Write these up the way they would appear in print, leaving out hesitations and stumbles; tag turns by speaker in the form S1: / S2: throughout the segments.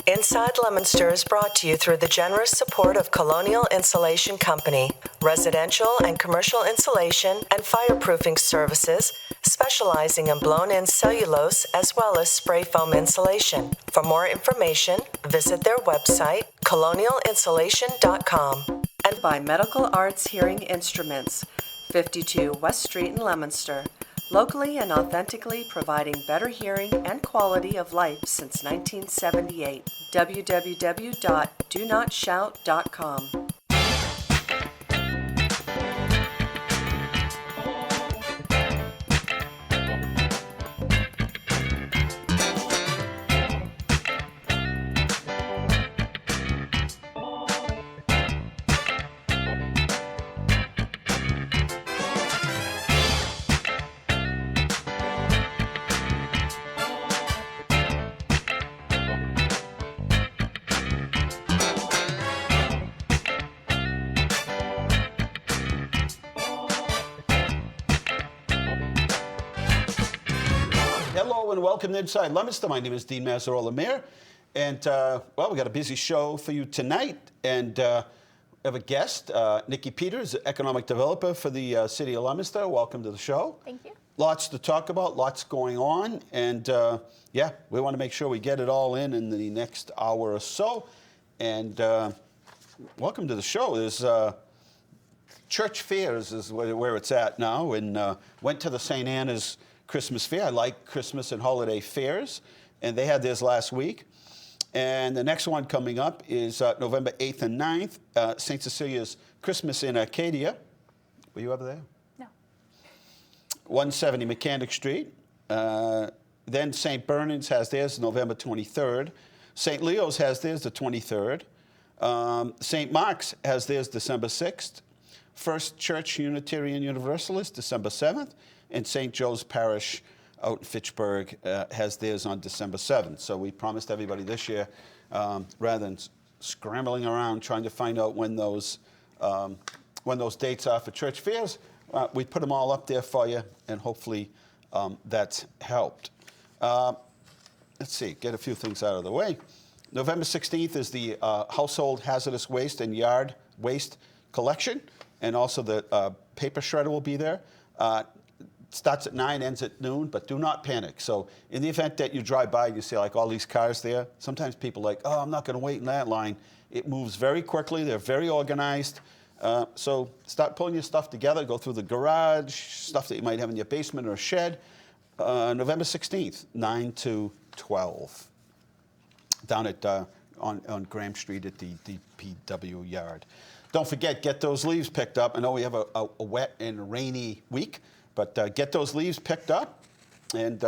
S1: Inside Leominster is brought to you through the generous support of Colonial Insulation Company, residential and commercial insulation and fireproofing services, specializing in blown-in cellulose as well as spray foam insulation. For more information, visit their website, colonialinsulation.com. And by Medical Arts Hearing Instruments, 52 West Street in Leominster. Locally and authentically providing better hearing and quality of life since 1978. www.donotshout.com.
S2: Hello and welcome to Inside Leominster. My name is Dean Mazzarola, Mayor. And, well, we got a busy show for you tonight. And we have a guest, Nikki Peters, economic developer for the city of Leominster. Welcome to the show.
S3: Thank you.
S2: Lots to talk about, lots going on. And, yeah, we want to make sure we get it all in the next hour or so. And welcome to the show. There's church fairs is where it's at now. And went to the St. Anna's Christmas fair. I like Christmas and holiday fairs, and they had theirs last week. And the next one coming up is November 8th and 9th, St. Cecilia's Christmas in Arcadia. Were you ever there?
S3: No.
S2: 170 Mechanic Street. Then St. Bernard's has theirs November 23rd. St. Leo's has theirs the 23rd. St. Mark's has theirs December 6th. First Church Unitarian Universalist, December 7th. And St. Joe's Parish out in Fitchburg has theirs on December 7th. So we promised everybody this year, rather than scrambling around trying to find out when those dates are for church fairs, we put them all up there for you, and hopefully that's helped. Let's see, get a few things out of the way. November 16th is the Household Hazardous Waste and Yard Waste Collection, and also the paper shredder will be there. Starts at 9, ends at noon, but do not panic. So in the event that you drive by and you see like all these cars there, sometimes people are like, oh, I'm not going to wait in that line. It moves very quickly. They're very organized. So start pulling your stuff together. Go through the garage, stuff that you might have in your basement or a shed. November 16th, 9 to 12, down at on Graham Street at the DPW yard. Don't forget, get those leaves picked up. I know we have a wet and rainy week, but get those leaves picked up, and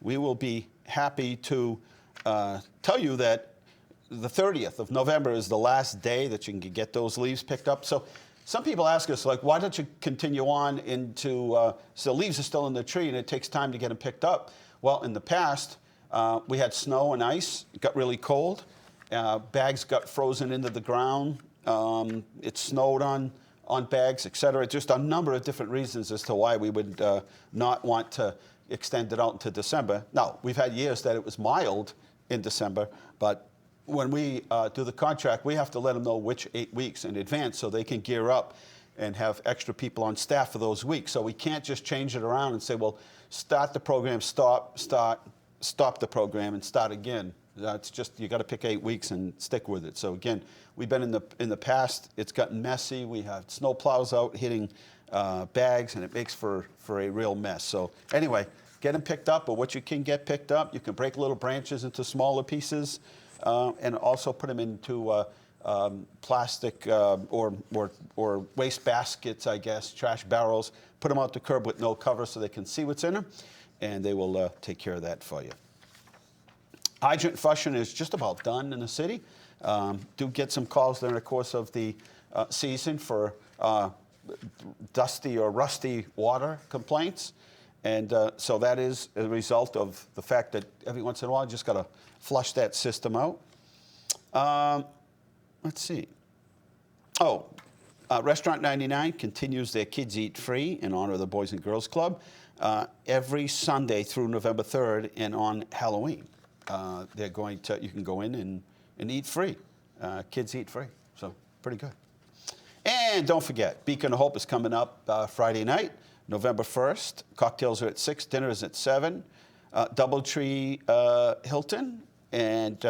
S2: we will be happy to tell you that the 30th of November is the last day that you can get those leaves picked up. So some people ask us, like, why don't you continue on into, so the leaves are still in the tree and it takes time to get them picked up. Well, in the past, we had snow and ice. It got really cold. Bags got frozen into the ground. It snowed on bags, et cetera. Just a number of different reasons as to why we would not want to extend it out into December. Now, we've had years that it was mild in December, but when we do the contract, we have to let them know which 8 weeks in advance so they can gear up and have extra people on staff for those weeks. So we can't just change it around and say, well, start the program, stop the program, and start again. It's just, you got to pick 8 weeks and stick with it. So again, we've been in the past, it's gotten messy. We have snow plows out hitting bags, and it makes for a real mess. So anyway, get them picked up, but what you can get picked up, you can break little branches into smaller pieces, and also put them into plastic or waste baskets, I guess, trash barrels. Put them out the curb with no cover so they can see what's in them, and they will take care of that for you. Hydrant flushing is just about done in the city. Do get some calls during the course of the season for dusty or rusty water complaints. And so that is a result of the fact that every once in a while you just got to flush that system out. Let's see. Oh, Restaurant 99 continues their Kids Eat Free in honor of the Boys and Girls Club every Sunday through November 3rd and on Halloween. they're going to. You can go in and eat free. Kids eat free, so pretty good. And don't forget, Beacon of Hope is coming up Friday night, November 1st. Cocktails are at 6, dinner is at 7. Doubletree Hilton, and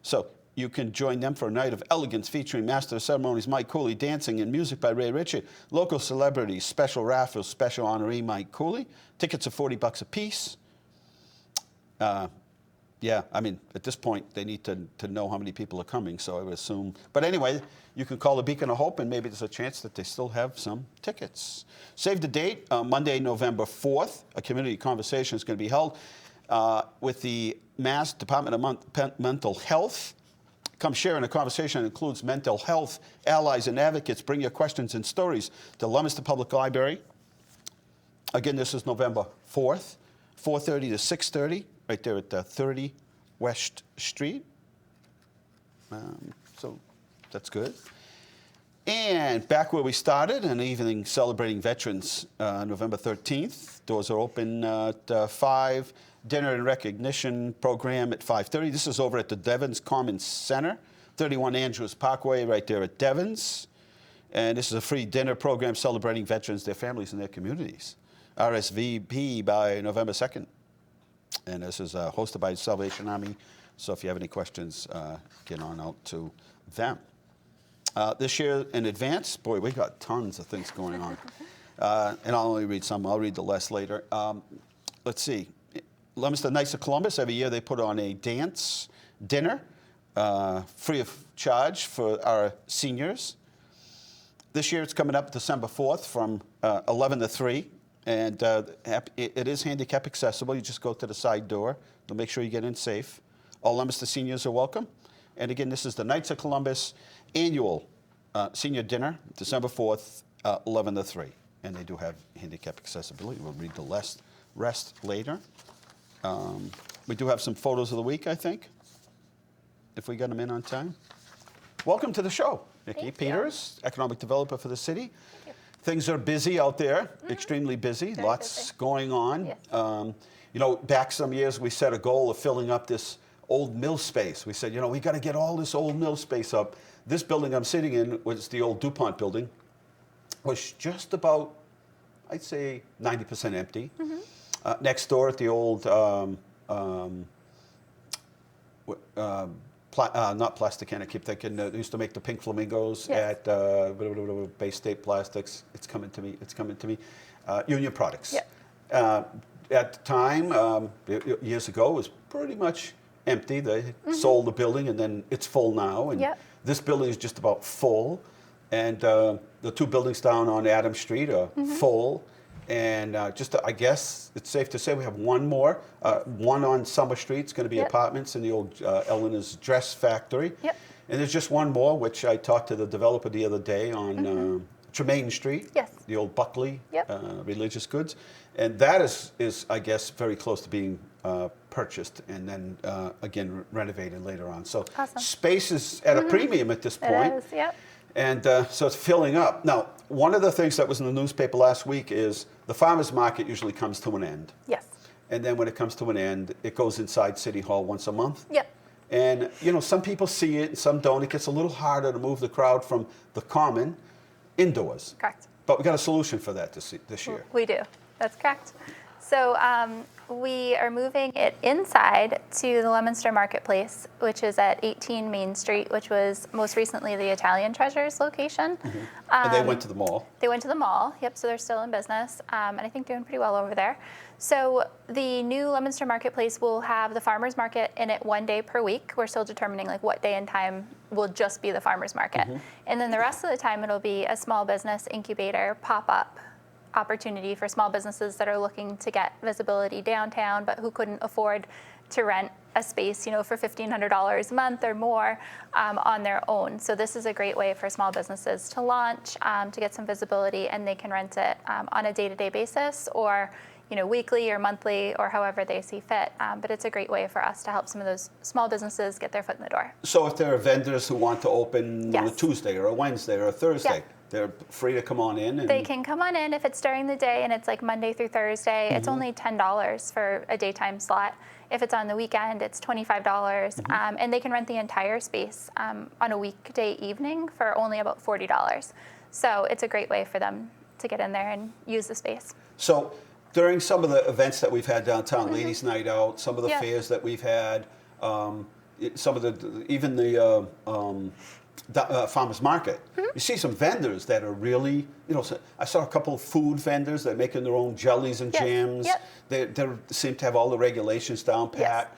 S2: so you can join them for a night of elegance featuring Master of Ceremonies Mike Cooley, dancing and music by Ray Ritchie, local celebrities, special raffles, special honoree Mike Cooley. Tickets are $40 a piece. Yeah, I mean, at this point, they need to know how many people are coming, so I would assume. But anyway, you can call the Beacon of Hope, and maybe there's a chance that they still have some tickets. Save the date, Monday, November 4th. A community conversation is going to be held with the Mass Department of Mental Health. Come share in a conversation that includes mental health, allies, and advocates. Bring your questions and stories to Leominster Public Library. Again, this is November 4th, 4:30 to 6:30. Right there at 30 West Street. So that's good. And back where we started, an evening celebrating veterans, November 13th. Doors are open at 5. Dinner and recognition program at 5:30. This is over at the Devons Commons Center, 31 Andrews Parkway, right there at Devons. And this is a free dinner program celebrating veterans, their families, and their communities. RSVP by November 2nd. And this is hosted by Salvation Army. So if you have any questions, get on out to them. This year in advance, boy, we got tons of things going on. And I'll only read some. I'll read the rest later. Let's see. Leominster Knights of Columbus, every year they put on a dance dinner, free of charge for our seniors. This year it's coming up December 4th from 11 to 3. And it is handicap accessible. You just go to the side door. They'll make sure you get in safe. All Leominster seniors are welcome. And again, this is the Knights of Columbus annual senior dinner, December 4th, 11 to 3. And they do have handicap accessibility. We'll read the rest later. We do have some photos of the week, I think, if we get them in on time. Welcome to the show, Nikki Peters, economic developer for the city. Things are busy out there, extremely busy, lots going on.
S3: Yes.
S2: You know, back some years we set a goal of filling up this old mill space. We said, you know, we got to get all this old mill space up. This building I'm sitting in was the old DuPont building, was just about, I'd say, 90% empty. Next door at the old, not Plasticana, I keep thinking, they used to make the pink flamingos at Bay State Plastics. It's coming to me. Union Products. At the time, years ago, it was pretty much empty. They sold the building, and then it's full now. And this building is just about full. And the two buildings down on Adams Street are full. And I guess it's safe to say we have one more. One on Summer Street. It's going to be apartments in the old Eleanor's Dress Factory. And there's just one more, which I talked to the developer the other day on Tremaine Street, the old Buckley religious goods. And that is, I guess, very close to being purchased and then, again, renovated later on. So space is at a premium at this point.
S3: It is,
S2: And so it's filling up. Now, one of the things that was in the newspaper last week is the farmers market usually comes to an end. And then when it comes to an end, it goes inside City Hall once a month. And, you know, some people see it, some don't. It gets a little harder to move the crowd from the common indoors.
S3: Correct.
S2: But we got a solution for that this year.
S3: We do. That's correct. So we are moving it inside to the Leominster Marketplace, which is at 18 Main Street, which was most recently the Italian Treasures location.
S2: And they went to the mall.
S3: They went to the mall, so they're still in business, and I think doing pretty well over there. So the new Leominster Marketplace will have the farmers market in it 1 day per week. We're still determining like what day and time will just be the farmers market. And then the rest of the time it'll be a small business incubator pop-up opportunity for small businesses that are looking to get visibility downtown, but who couldn't afford to rent a space, you know, for $1,500 a month or more on their own. So this is a great way for small businesses to launch, to get some visibility, and they can rent it on a day-to-day basis, or weekly or monthly or however they see fit. But it's a great way for us to help some of those small businesses get their foot in the door.
S2: So if there are vendors who want to open on a
S3: Yes.
S2: Tuesday or a Wednesday or a Thursday,
S3: Yeah.
S2: they're free to come on in? And
S3: They can come on in if it's during the day and it's like Monday through Thursday. It's only $10 for a daytime slot. If it's on the weekend, it's $25. And they can rent the entire space on a weekday evening for only about $40. So it's a great way for them to get in there and use the space.
S2: So during some of the events that we've had downtown, Ladies Night Out, some of the
S3: Yeah.
S2: fairs that we've had, some of even the farmers market, you see some vendors that are really, I saw a couple of food vendors that are making their own jellies and
S3: Yes.
S2: jams.
S3: Yep.
S2: They seem to have all the regulations down pat.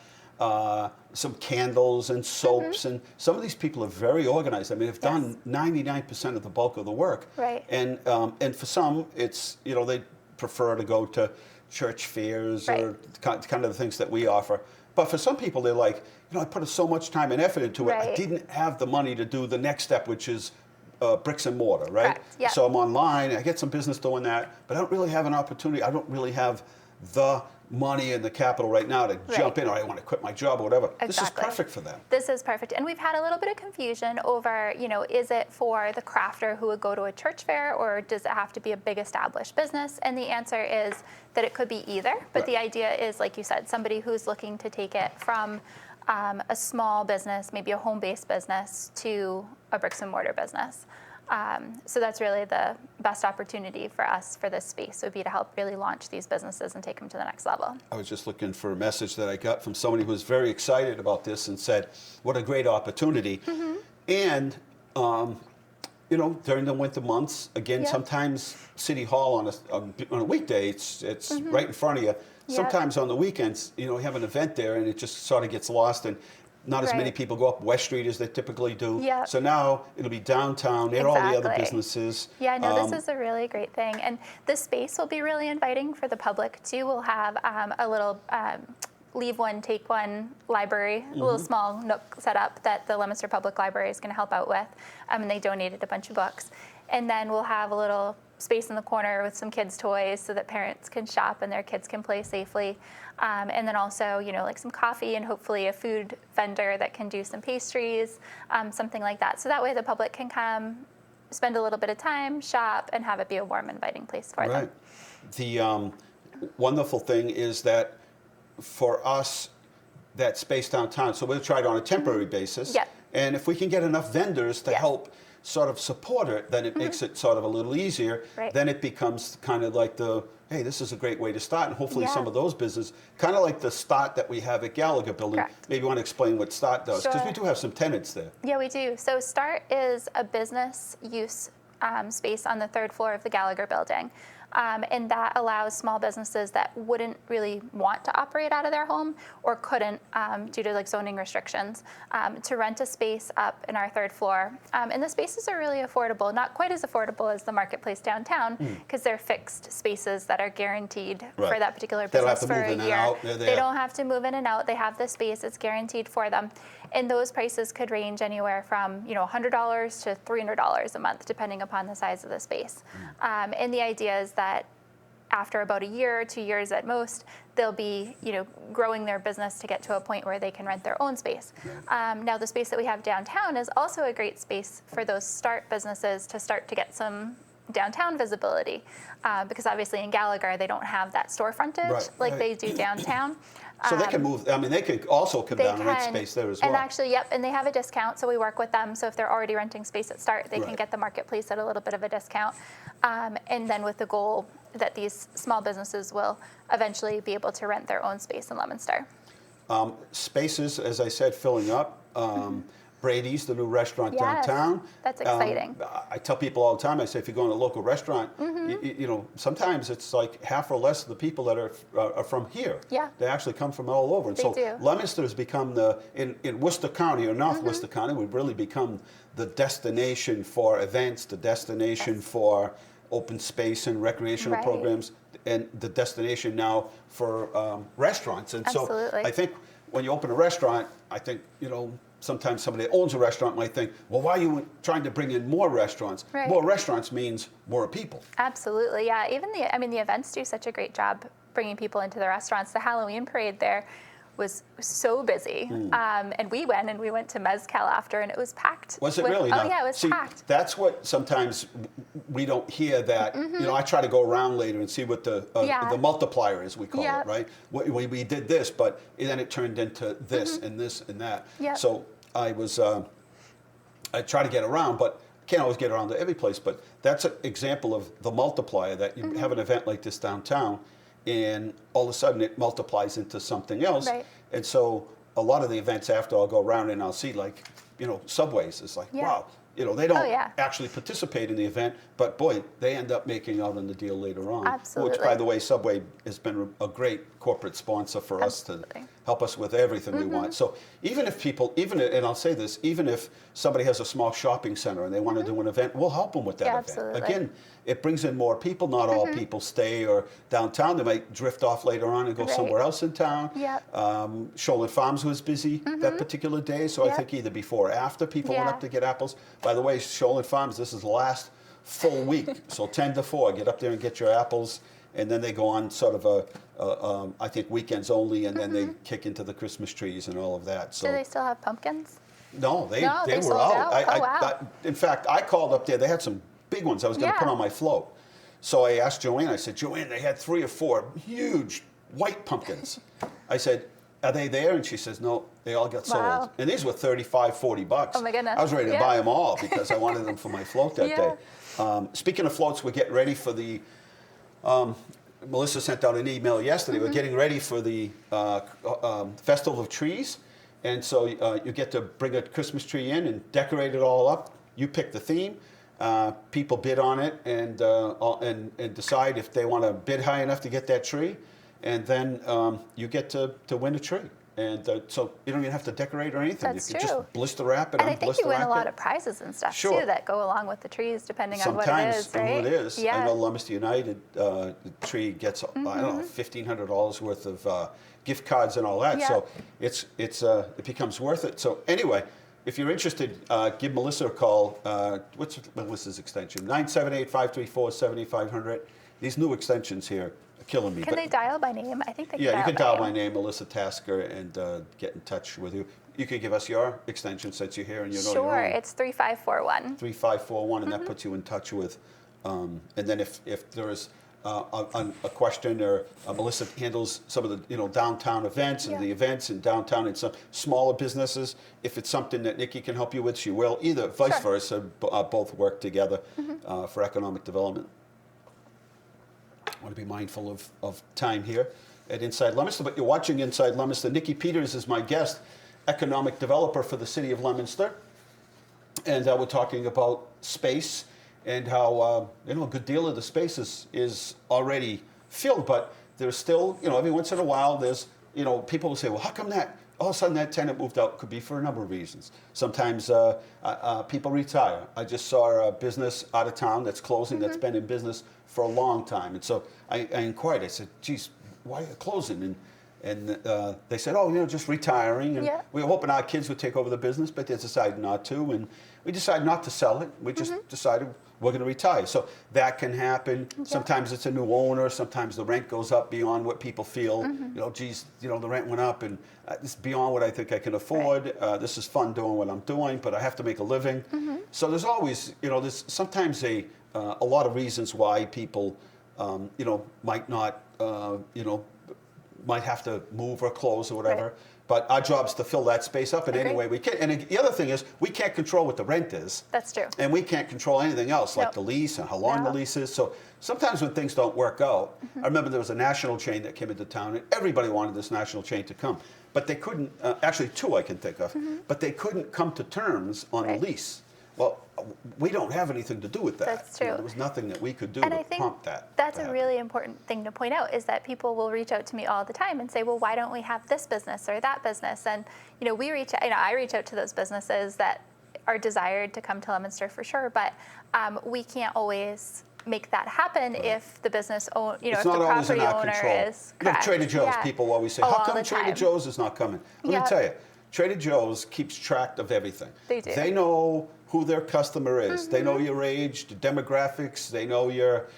S2: Some candles and soaps, and some of these people are very organized. I mean, they've done 99% of the bulk of the work.
S3: Right.
S2: And for some, it's they prefer to go to church fairs or kind of the things that we offer. But for some people, they're like, I put so much time and effort into it. I
S3: Right.
S2: didn't have the money to do the next step, which is bricks and mortar, right?
S3: Correct, yeah.
S2: So I'm online. I get some business doing that, but I don't really have an opportunity. I don't really have the money and the capital right now to jump in, or I want to quit my job or whatever.
S3: Exactly.
S2: This is perfect for them.
S3: This is perfect. And we've had a little bit of confusion over, is it for the crafter who would go to a church fair, or does it have to be a big established business? And the answer is that it could be either. But the idea is, like you said, somebody who's looking to take it from a small business, maybe a home-based business, to a bricks and mortar business. So that's really the best opportunity for us for this space, would be to help really launch these businesses and take them to the next level.
S2: I was just looking for a message that I got from somebody who was very excited about this and said, what a great opportunity. And, during the winter months, again, sometimes City Hall on a weekday, it's right in front of you. Sometimes on the weekends, you have an event there and it just sort of gets lost, and not as many people go up West Street as they typically do.
S3: Yep.
S2: So now it'll be downtown and all the other
S3: Exactly.
S2: businesses.
S3: Yeah, no, this is a really great thing. And this space will be really inviting for the public too. We'll have a little leave one, take one library, a little small nook set up that the Leominster Public Library is going to help out with. And they donated a bunch of books. And then we'll have a little space in the corner with some kids' toys so that parents can shop and their kids can play safely. And then also, like some coffee and hopefully a food vendor that can do some pastries, something like that. So that way the public can come, spend a little bit of time, shop, and have it be a warm, inviting place for them.
S2: The wonderful thing is that for us, that space downtown, so we'll try it on a temporary basis.
S3: Yep.
S2: And if we can get enough vendors to help sort of support it, then it makes it sort of a little easier.
S3: Right.
S2: Then it becomes kind of like hey, this is a great way to start. And hopefully some of those businesses, kind of like the Start that we have at Gallagher Building.
S3: Correct.
S2: Maybe you want to explain what Start does, because we
S3: Sure.
S2: do have some tenants there.
S3: Yeah, we do. So Start is a business use space on the third floor of the Gallagher Building. And that allows small businesses that wouldn't really want to operate out of their home or couldn't due to zoning restrictions to rent a space up in our third floor. And the spaces are really affordable, not quite as affordable as the marketplace downtown, because they're fixed spaces that are guaranteed for that particular
S2: They don't
S3: business
S2: have to
S3: for
S2: move
S3: a
S2: in and
S3: year.
S2: out. They're
S3: They
S2: there.
S3: don't have to move in and out. They have the space. It's guaranteed for them. And those prices could range anywhere from $100 to $300 a month, depending upon the size of the space. And the idea is that after about a year or 2 years at most, they'll be growing their business to get to a point where they can rent their own space. Now, the space that we have downtown is also a great space for those Start businesses to start to get some downtown visibility, because obviously in Gallagher they don't have that store frontage like they do downtown.
S2: So they can move, they could also come down and rent space there as well.
S3: And actually, and they have a discount, so we work with them. So if they're already renting space at Start, they can get the marketplace at a little bit of a discount. And then with the goal that these small businesses will eventually be able to rent their own space in Leominster.
S2: Spaces, as I said, filling up. Brady's, the new restaurant downtown.
S3: That's exciting.
S2: I tell people all the time, I say, if you go in a local restaurant, sometimes it's like half or less of the people that are from here.
S3: Yeah.
S2: They actually come from all over. And
S3: They
S2: so
S3: do.
S2: Leominster has become in Worcester County or North Worcester County, we've really become the destination for events, the destination for open space and recreational programs, and the destination now for restaurants. And
S3: Absolutely.
S2: so I think when you open a restaurant, I think, sometimes somebody that owns a restaurant might think, well, why are you trying to bring in more restaurants?
S3: Right.
S2: More restaurants means more people.
S3: Absolutely, yeah. Even the events do such a great job bringing people into the restaurants. The Halloween parade there was so busy. And we went to Mezcal after, and it was packed.
S2: Was it really?
S3: Oh, yeah, it was packed.
S2: That's what sometimes we don't hear that. You know, I try to go around later and see what the multiplier is, we call it, right? We did this, but then it turned into this and this and that. So I try to get around, but can't always get around to every place. But that's an example of the multiplier, that you have an event like this downtown, and all of a sudden it multiplies into something else.
S3: Right.
S2: And so a lot of the events after, I'll go around and I'll see, like, you know, Subways. It's like, wow, you know, they don't actually participate in the event, but boy, they end up making out on the deal later on.
S3: Absolutely.
S2: Which, by the way, Subway has been a great corporate sponsor for us to help us with everything we want. So even if people, and I'll say this, even if somebody has a small shopping center and they want to do an event, we'll help them with that event.
S3: Absolutely.
S2: Again, it brings in more people. Not all people stay or downtown. They might drift off later on and go somewhere else in town. Shoreland Farms was busy that particular day, so I think either before or after people went up to get apples. By the way, Shoreland Farms, this is the last full week, so 10 to 4, get up there and get your apples, and then they go on sort of I think weekends only, and then they kick into the Christmas trees and all of that. So
S3: do they still have pumpkins?
S2: No, they were
S3: sold out.
S2: In fact, I called up there. They had some big ones I was going to put on my float. So I asked Joanne, I said, Joanne, they had 3 or 4 huge white pumpkins. I said, are they there? And she says, no, they all got sold. And these were $35, $40.
S3: Oh my goodness.
S2: I was ready to buy them all because I wanted them for my float that day. Speaking of floats, we're getting ready for the, Melissa sent out an email yesterday. We're getting ready for the Festival of Trees. And so you get to bring a Christmas tree in and decorate it all up. You pick the theme. People bid on it and decide if they want to bid high enough to get that tree, and then you get to win a tree. And so you don't even have to decorate or anything.
S3: That's
S2: you can
S3: true.
S2: just blister wrap it.
S3: And I think you win a lot of prizes and stuff too that go along with the trees, depending on what it is, right?
S2: Sometimes it is. I know Leominster United tree gets I don't know, $1,500 worth of gift cards and all that. So it becomes worth it. So anyway. If you're interested, give Melissa a call. What's Melissa's extension? 978-534-7500. These new extensions here are killing me.
S3: Can they dial by name? I think they can
S2: you can dial
S3: by
S2: my name, Melissa Tasker, and get in touch with you. You could give us your extension since you're here and you know your own.
S3: Sure, it's 3541.
S2: 3541, and that puts you in touch with. And then if there is a question, or Melissa handles some of the downtown events and the events in downtown and some smaller businesses. If it's something that Nikki can help you with, she will. Either vice versa, both work together for economic development. I want to be mindful of time here at Inside Leominster, but you're watching Inside Leominster. Nikki Peters is my guest, economic developer for the city of Leominster, and we're talking about space. And how a good deal of the space is already filled, but there's still, every once in a while, there's, people will say, well, how come that all of a sudden that tenant moved out? Could be for a number of reasons. Sometimes people retire. I just saw a business out of town that's closing, that's been in business for a long time, and so I inquired. I said, geez, why are you closing? And they said, oh, just retiring. And we were hoping our kids would take over the business, but they decided not to. And we decided not to sell it. We just decided we're going to retire. So that can happen. Sometimes it's a new owner. Sometimes the rent goes up beyond what people feel. Geez, the rent went up, and it's beyond what I think I can afford. This is fun doing what I'm doing, but I have to make a living. So there's always, there's sometimes a lot of reasons why people, might not, might have to move or close or whatever. But our job's to fill that space up in any way we can. And the other thing is, we can't control what the rent is.
S3: That's true.
S2: And we can't control anything else, like the lease and how long the lease is. So sometimes when things don't work out, I remember there was a national chain that came into town, and everybody wanted this national chain to come. But they couldn't, actually 2 I can think of, but they couldn't come to terms on the lease. Well, we don't have anything to do with that.
S3: That's true.
S2: There was nothing that we could do
S3: and
S2: to
S3: I think
S2: prompt that.
S3: That's a really important thing to point out, is that people will reach out to me all the time and say, well, why don't we have this business or that business? And we reach out, I reach out to those businesses that are desired to come to Leominster for sure, but we can't always make that happen if the business owner, if the property owner is correct.
S2: Trader Joe's, people always say, how come Trader Joe's is not coming? Let me tell you, Trader Joe's keeps track of everything.
S3: They do.
S2: They know who their customer is. They know your age, the demographics. They know your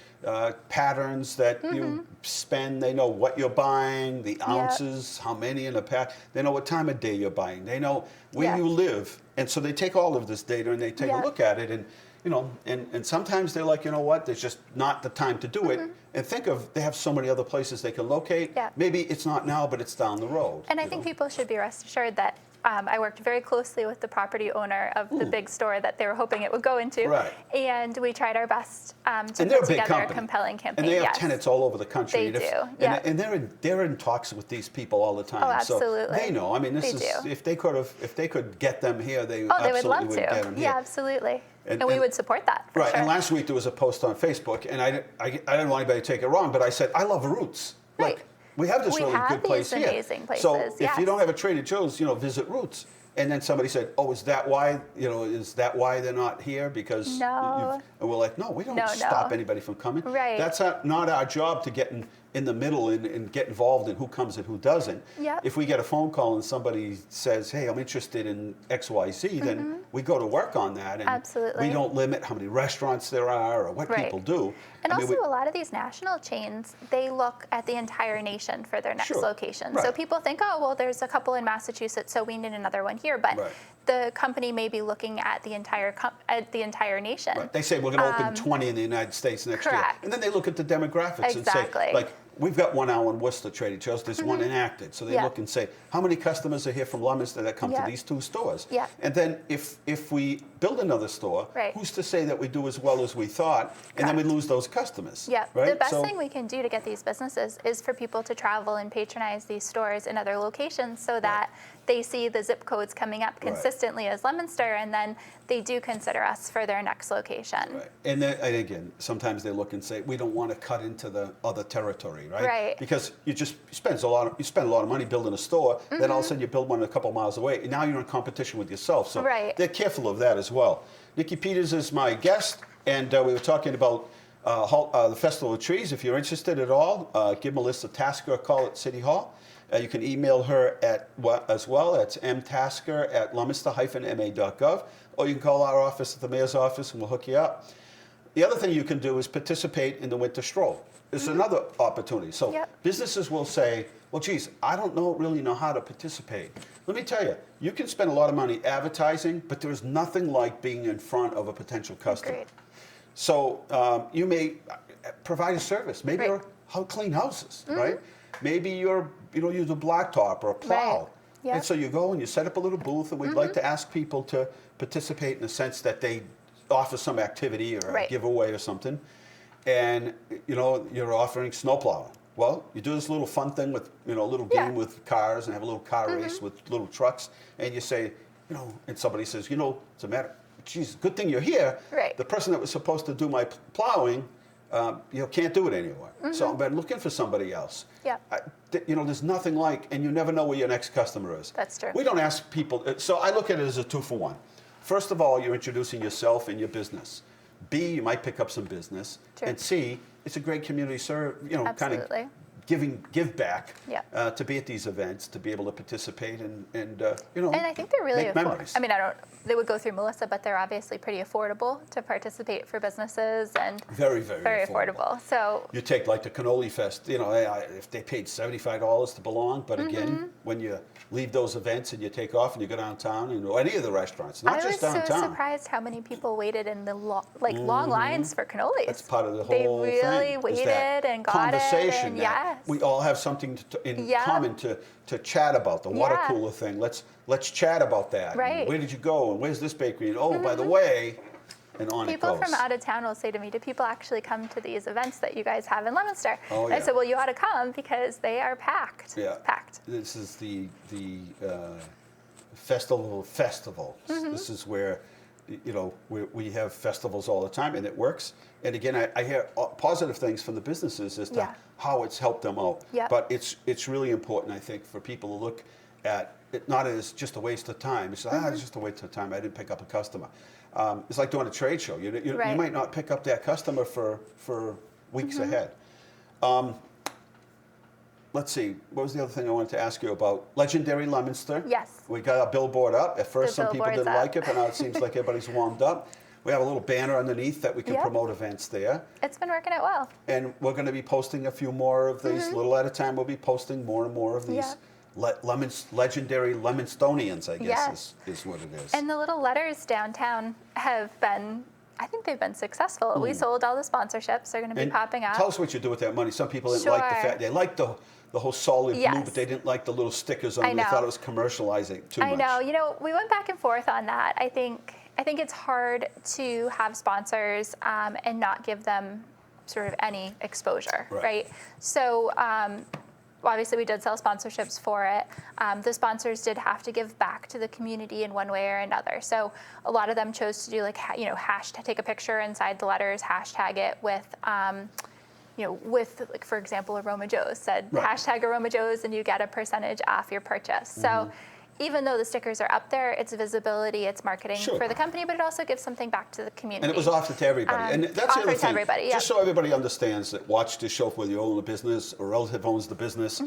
S2: patterns that you spend. They know what you're buying, the ounces, how many in a pack. They know what time of day you're buying. They know where you live. And so they take all of this data and they take a look at it. And, you know, and sometimes they're like, you know what, there's just not the time to do it. And think of, they have so many other places they can locate. Maybe it's not now, but it's down the road.
S3: And I think people should be rest assured that I worked very closely with the property owner of the big store that they were hoping it would go into.
S2: Right.
S3: And we tried our best to
S2: And they're
S3: put
S2: a big
S3: together
S2: company.
S3: a compelling campaign.
S2: And they have tenants all over the country.
S3: They do.
S2: And they're in talks with these people all the time.
S3: Oh, absolutely.
S2: So they know. I mean, this is if they could get them here, they
S3: they would love
S2: would
S3: to.
S2: get them here.
S3: Yeah, absolutely. And we would support that. For
S2: right.
S3: sure.
S2: And last week there was a post on Facebook, and I didn't want anybody to take it wrong, but I said I love Roots.
S3: Right.
S2: Like, we have this really good place
S3: these
S2: here.
S3: amazing places.
S2: So if you don't have a Trader Joe's, you know, visit Roots. And then somebody said, "Oh, is that why? You know, is that why they're not here? Because
S3: no."
S2: And we're like, "No, we don't stop anybody from coming.
S3: Right.
S2: That's not our job to get in the middle and get involved in who comes and who doesn't.
S3: Yep.
S2: If we get a phone call and somebody says, "Hey, I'm interested in XYZ," then we go to work on that. And
S3: Absolutely.
S2: we don't limit how many restaurants there are or what people do.
S3: And
S2: I mean,
S3: also, a lot of these national chains, they look at the entire nation for their next location.
S2: Right.
S3: So people think, oh, well, there's a couple in Massachusetts, so we need another one here. But the company may be looking at the entire nation.
S2: Right. They say we're going to open 20 in the United States next year. And then they look at the demographics and say, like, we've got one now in Worcester, Trader Joe's. There's one in Acton. So they look and say, how many customers are here from Leominster that come to these two stores? And then if we build another store, who's to say that we do as well as we thought, and then we lose those customers? Right?
S3: The best thing we can do to get these businesses is for people to travel and patronize these stores in other locations so that they see the zip codes coming up consistently as Leominster, and then they do consider us for their next location.
S2: Right. And again, sometimes they look and say, we don't want to cut into the other territory, right? Because you spend a lot of money building a store, then all of a sudden you build one a couple miles away, and now you're in competition with yourself. So they're careful of that as well. Nikki Peters is my guest, and we were talking about the Festival of Trees. If you're interested at all, give Melissa Tasker a call at City Hall. You can email her as well. That's mtasker@leominster-ma.gov. Or you can call our office at the mayor's office and we'll hook you up. The other thing you can do is participate in the winter stroll. It's another opportunity. So businesses will say, well, geez, I don't really know how to participate. Let me tell you, you can spend a lot of money advertising, but there's nothing like being in front of a potential customer.
S3: Agreed.
S2: So you may provide a service. Maybe you're clean houses, right? Maybe you use a blacktop or a plow. And so you go and you set up a little booth, and we'd like to ask people to participate in the sense that they offer some activity or a giveaway or something. And you're offering snow plowing. Well, you do this little fun thing with a little game with cars and have a little car race with little trucks, and you say, and somebody says, it's a matter. Geez, good thing you're here. The person that was supposed to do my plowing, can't do it anymore. So I've been looking for somebody else. There's nothing like, and you never know where your next customer is.
S3: That's true.
S2: We don't ask people. So I look at it as a 2-for-1. First of all, you're introducing yourself and your business. B, you might pick up some business. And C, it's a great community kind of give back to be at these events, to be able to participate and
S3: And I think they're really
S2: make memories.
S3: I mean, they would go through Melissa, but they're obviously pretty affordable to participate for businesses and
S2: very affordable.
S3: So
S2: you take like the Cannoli Fest, if they paid $75 to belong, but again, when you leave those events and you take off and you go downtown and any of the restaurants, not just downtown.
S3: I was so surprised how many people waited in the long lines for cannolis.
S2: That's part of the whole thing.
S3: They really waited and got it. And
S2: we all have something in common to chat about. The water cooler thing. Let's chat about that.
S3: Right.
S2: And where did you go? And where's this bakery? And by the way, and on it goes.
S3: People from out of town will say to me, do people actually come to these events that you guys have in Leominster?
S2: Oh,
S3: and I said, well, you ought to come because they are packed. Packed.
S2: This is the festival of festivals. This is where we have festivals all the time, and it works. And again, I hear positive things from the businesses as to how it's helped them out. But it's really important, I think, for people to look at it not as just a waste of time. It's it's just a waste of time. I didn't pick up a customer. It's like doing a trade show. You might not pick up that customer for weeks ahead. let's see, what was the other thing I wanted to ask you about? Legendary Leominster.
S3: Yes.
S2: We got our billboard up. At first,
S3: The
S2: some people didn't
S3: billboard's
S2: like it, but now it seems like everybody's warmed up. We have a little banner underneath that we can
S3: Yep.
S2: promote events there.
S3: It's been working out well.
S2: And we're going to be posting a few more of these. Little at a time, we'll be posting more and more of these legendary Lemonstonians, I guess, is what it is.
S3: And the little letters downtown have been, I think they've been successful. We sold all the sponsorships. They're going to be popping up.
S2: Tell us what you do with that money. Some people didn't like the fact, they liked the whole solid blue, but they didn't like the little stickers on it. They thought it was commercializing too much.
S3: I know. You know, we went back and forth on that. I think it's hard to have sponsors and not give them sort of any exposure, right? So obviously we did sell sponsorships for it. The sponsors did have to give back to the community in one way or another. So a lot of them chose to do like, hashtag, take a picture inside the letters, hashtag it with, with like, for example, Aroma Joe's said, hashtag Aroma Joe's and you get a percentage off your purchase. So even though the stickers are up there, it's visibility, it's marketing for the company, but it also gives something back to the community.
S2: And it was offered to everybody. And that's the other thing.
S3: Everybody,
S2: just so everybody understands that watch this show, whether you own the business or a relative owns the business,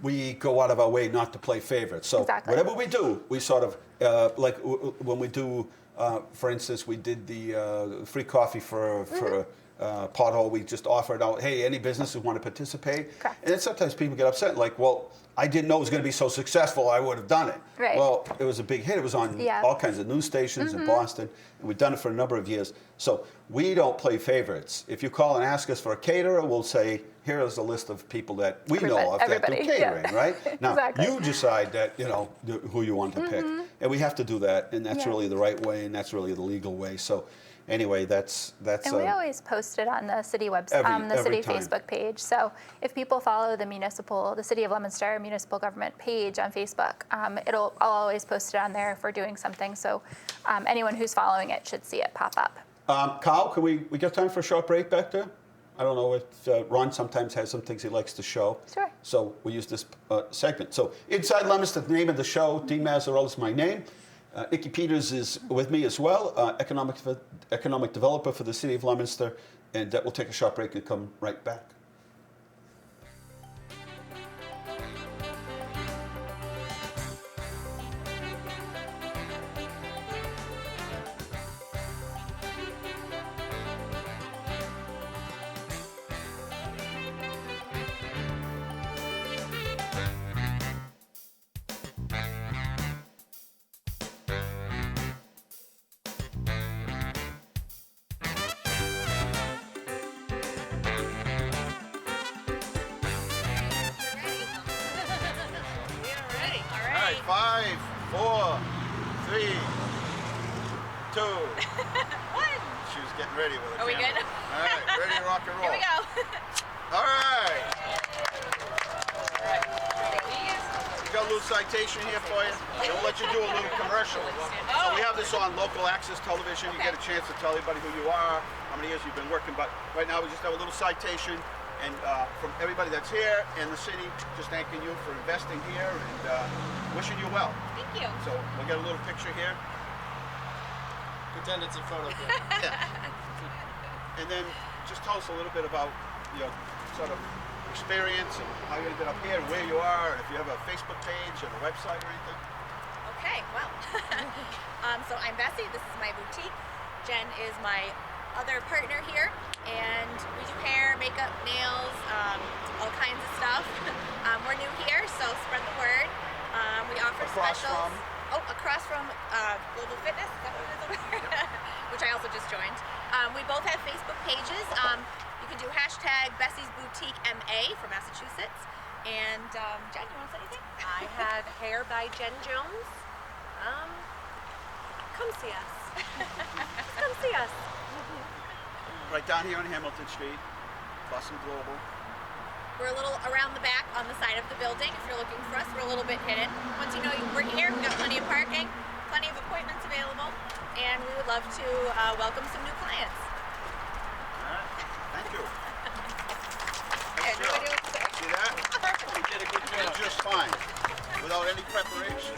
S2: we go out of our way not to play favorites. So whatever we do, we sort of, like when we do, for instance, we did the free coffee for pothole, we just offered out, hey, any businesses want to participate?
S3: Correct.
S2: And then sometimes people get upset, like, well, I didn't know it was going to be so successful, I would have done it.
S3: Right.
S2: Well, it was a big hit. It was on all kinds of news stations in Boston, and we've done it for a number of years. So we don't play favorites. If you call and ask us for a caterer, we'll say, here is a list of people that we know of that do catering, right? Now, you decide that, who you want to pick. And we have to do that, and that's really the right way, and that's really the legal way. So anyway, that's.
S3: And we always post it on the city website, the city Facebook page. So if people follow the City of Leominster municipal government page on Facebook, I'll always post it on there if we're doing something. So anyone who's following it should see it pop up.
S2: Kyle, can we get time for a short break back there? I don't know if Ron sometimes has some things he likes to show.
S3: Sure.
S2: So we'll use this segment. So Inside Leominster, the name of the show. Dean Mazzarella is my name. Nikki Peters is with me as well, economic developer for the City of Leominster, and we'll take a short break and come right back. Five, four, three, two.
S4: One.
S2: She was getting ready with it.
S4: Are we good?
S2: All right, ready to rock and roll.
S4: Here we go.
S2: All right.
S4: Please.
S2: We got a little citation here for you. We'll let you do a little commercial. So we have this on local access television. You get a chance to tell everybody who you are, how many years you've been working. But right now we just have a little citation. And from everybody that's here and the city, just thanking you for investing here and wishing you well.
S4: Thank you.
S2: So we'll get a little picture here.
S5: Pretend it's in front of you.
S2: And then just tell us a little bit about sort of experience and how you ended up here and where you are, and if you have a Facebook page and a website or anything.
S4: Okay, well. So I'm Bessie. This is my boutique. Jen is my other partner here, and we do hair, makeup, nails, all kinds of stuff. We're new here, so spread the word. We offer specials. Across from Global Fitness, is that what it is over there? Which I also just joined. We both have Facebook pages. You can do hashtag Bessie's Boutique MA for Massachusetts. And Jen, you want to say anything?
S6: I have hair by Jen Jones. Come see us. Just come see us.
S2: Right down here on Hamilton Street, Boston Global.
S4: We're a little around the back on the side of the building. If you're looking for us, we're a little bit hidden. Once you know we're here, we've got plenty of parking, plenty of appointments available, and we would love to welcome some new clients.
S2: All right. Thank you.
S4: Okay, nobody else there.
S2: See that?
S5: You did a good job.
S2: Just fine, without any preparation.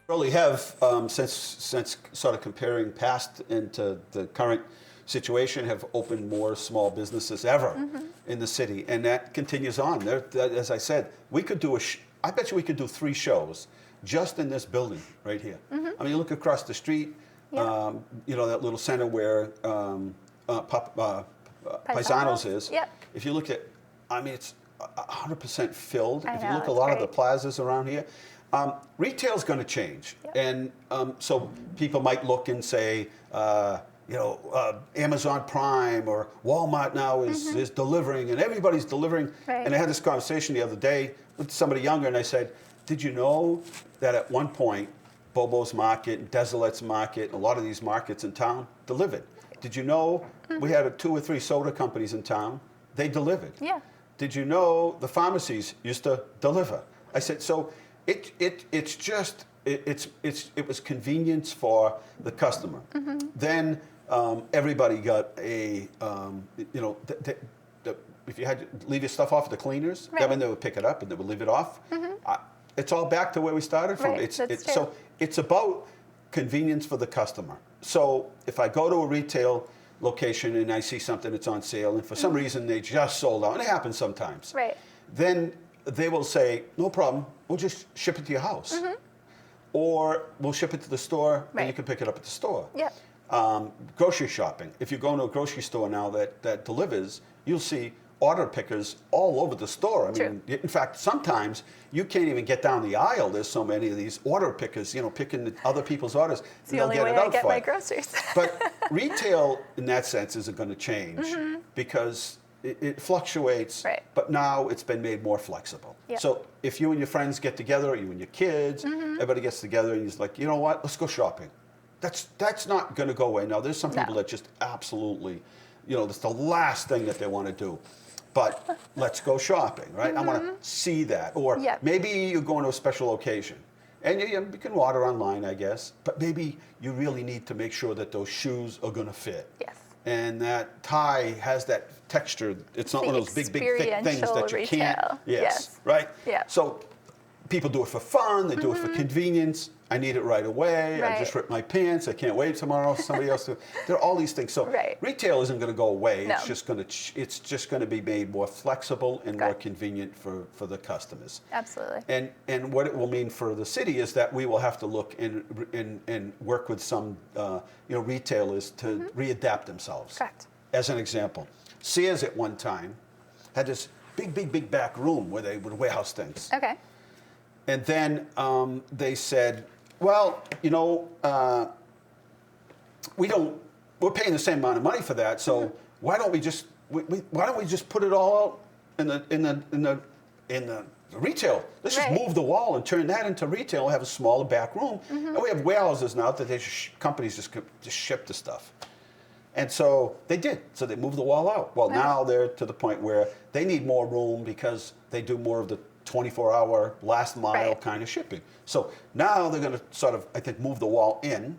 S2: Really have, since sort of comparing past into the current situation, have opened more small businesses ever in the city, and that continues on. As I said, we could do I bet you we could do 3 shows just in this building right here. I mean, you look across the street, you know, that little center where Paisanos is.
S3: Yep.
S2: If you look at, I mean, it's 100% filled.
S3: I
S2: If you
S3: know,
S2: look at a
S3: it's
S2: lot of the
S3: great.
S2: plazas around here, retail's going to change, and so people might look and say, you know, Amazon Prime or Walmart now is delivering, and everybody's delivering.
S3: Right.
S2: And I had this conversation the other day with somebody younger, and I said, did you know that at one point, Bobo's Market, Desolet's Market, a lot of these markets in town delivered? Did you know we had 2 or 3 soda companies in town? They delivered.
S3: Yeah.
S2: Did you know the pharmacies used to deliver? I said, so it was convenience for the customer. Then everybody got a, you know, if you had to leave your stuff off at the cleaners,
S3: Right.
S2: then they would pick it up and they would leave it off. It's all back to where we started from.
S3: Right, that's true.
S2: So it's about convenience for the customer. So if I go to a retail location and I see something that's on sale, and for some reason they just sold out, and it happens sometimes,
S3: Right.
S2: then they will say, no problem, we'll just ship it to your house. Or we'll ship it to the store, and you
S3: Right.
S2: can pick it up at the store.
S3: Yep.
S2: Grocery shopping. If you go into a grocery store now that delivers, you'll see order pickers all over the store. I mean, in fact, sometimes you can't even get down the aisle. There's so many of these order pickers, you know, picking other people's orders.
S3: It's the only way I get my groceries.
S2: But retail, in that sense, isn't going to change because it fluctuates.
S3: Right.
S2: But now it's been made more flexible.
S3: Yep.
S2: So if you and your friends get together, or you and your kids, everybody gets together, and you're like, you know what? Let's go shopping. That's not going to go away. Now, there's some people that just absolutely, you know, that's the last thing that they want to do. But let's go shopping, right? I want to see that. Or
S3: Yep.
S2: maybe you're going to a special occasion. And you can order online, I guess. But maybe you really need to make sure that those shoes are going to fit.
S3: Yes.
S2: And that tie has that texture. It's not
S3: The
S2: one of those big, thick things that you can't.
S3: retail.
S2: Yes.
S3: Yes.
S2: Right?
S3: Yeah.
S2: So people do it for fun. They do it for convenience. I need it right away. I just
S3: Right.
S2: ripped my pants. I can't wait tomorrow. Somebody else. There are all these things. So
S3: Right.
S2: retail isn't going to go away.
S3: No.
S2: It's just going to be made more flexible and
S3: Okay.
S2: more convenient for the customers.
S3: Absolutely.
S2: And what it will mean for the city is that we will have to look and work with some you know, retailers to readapt themselves.
S3: Correct.
S2: As an example, Sears at one time had this big back room where they would warehouse things.
S3: Okay.
S2: And then they said, well, you know, we're paying the same amount of money for that, so why don't we just put it all out in the retail? Let's just
S3: Right.
S2: move the wall and turn that into retail, have a smaller back room. And we have warehouses now that companies just ship the stuff. And so they did. So they moved the wall out. Well, now they're to the point where they need more room because they do more of the 24-hour last mile
S3: Right.
S2: kind of shipping. So now they're going to sort of, I think, move the wall in,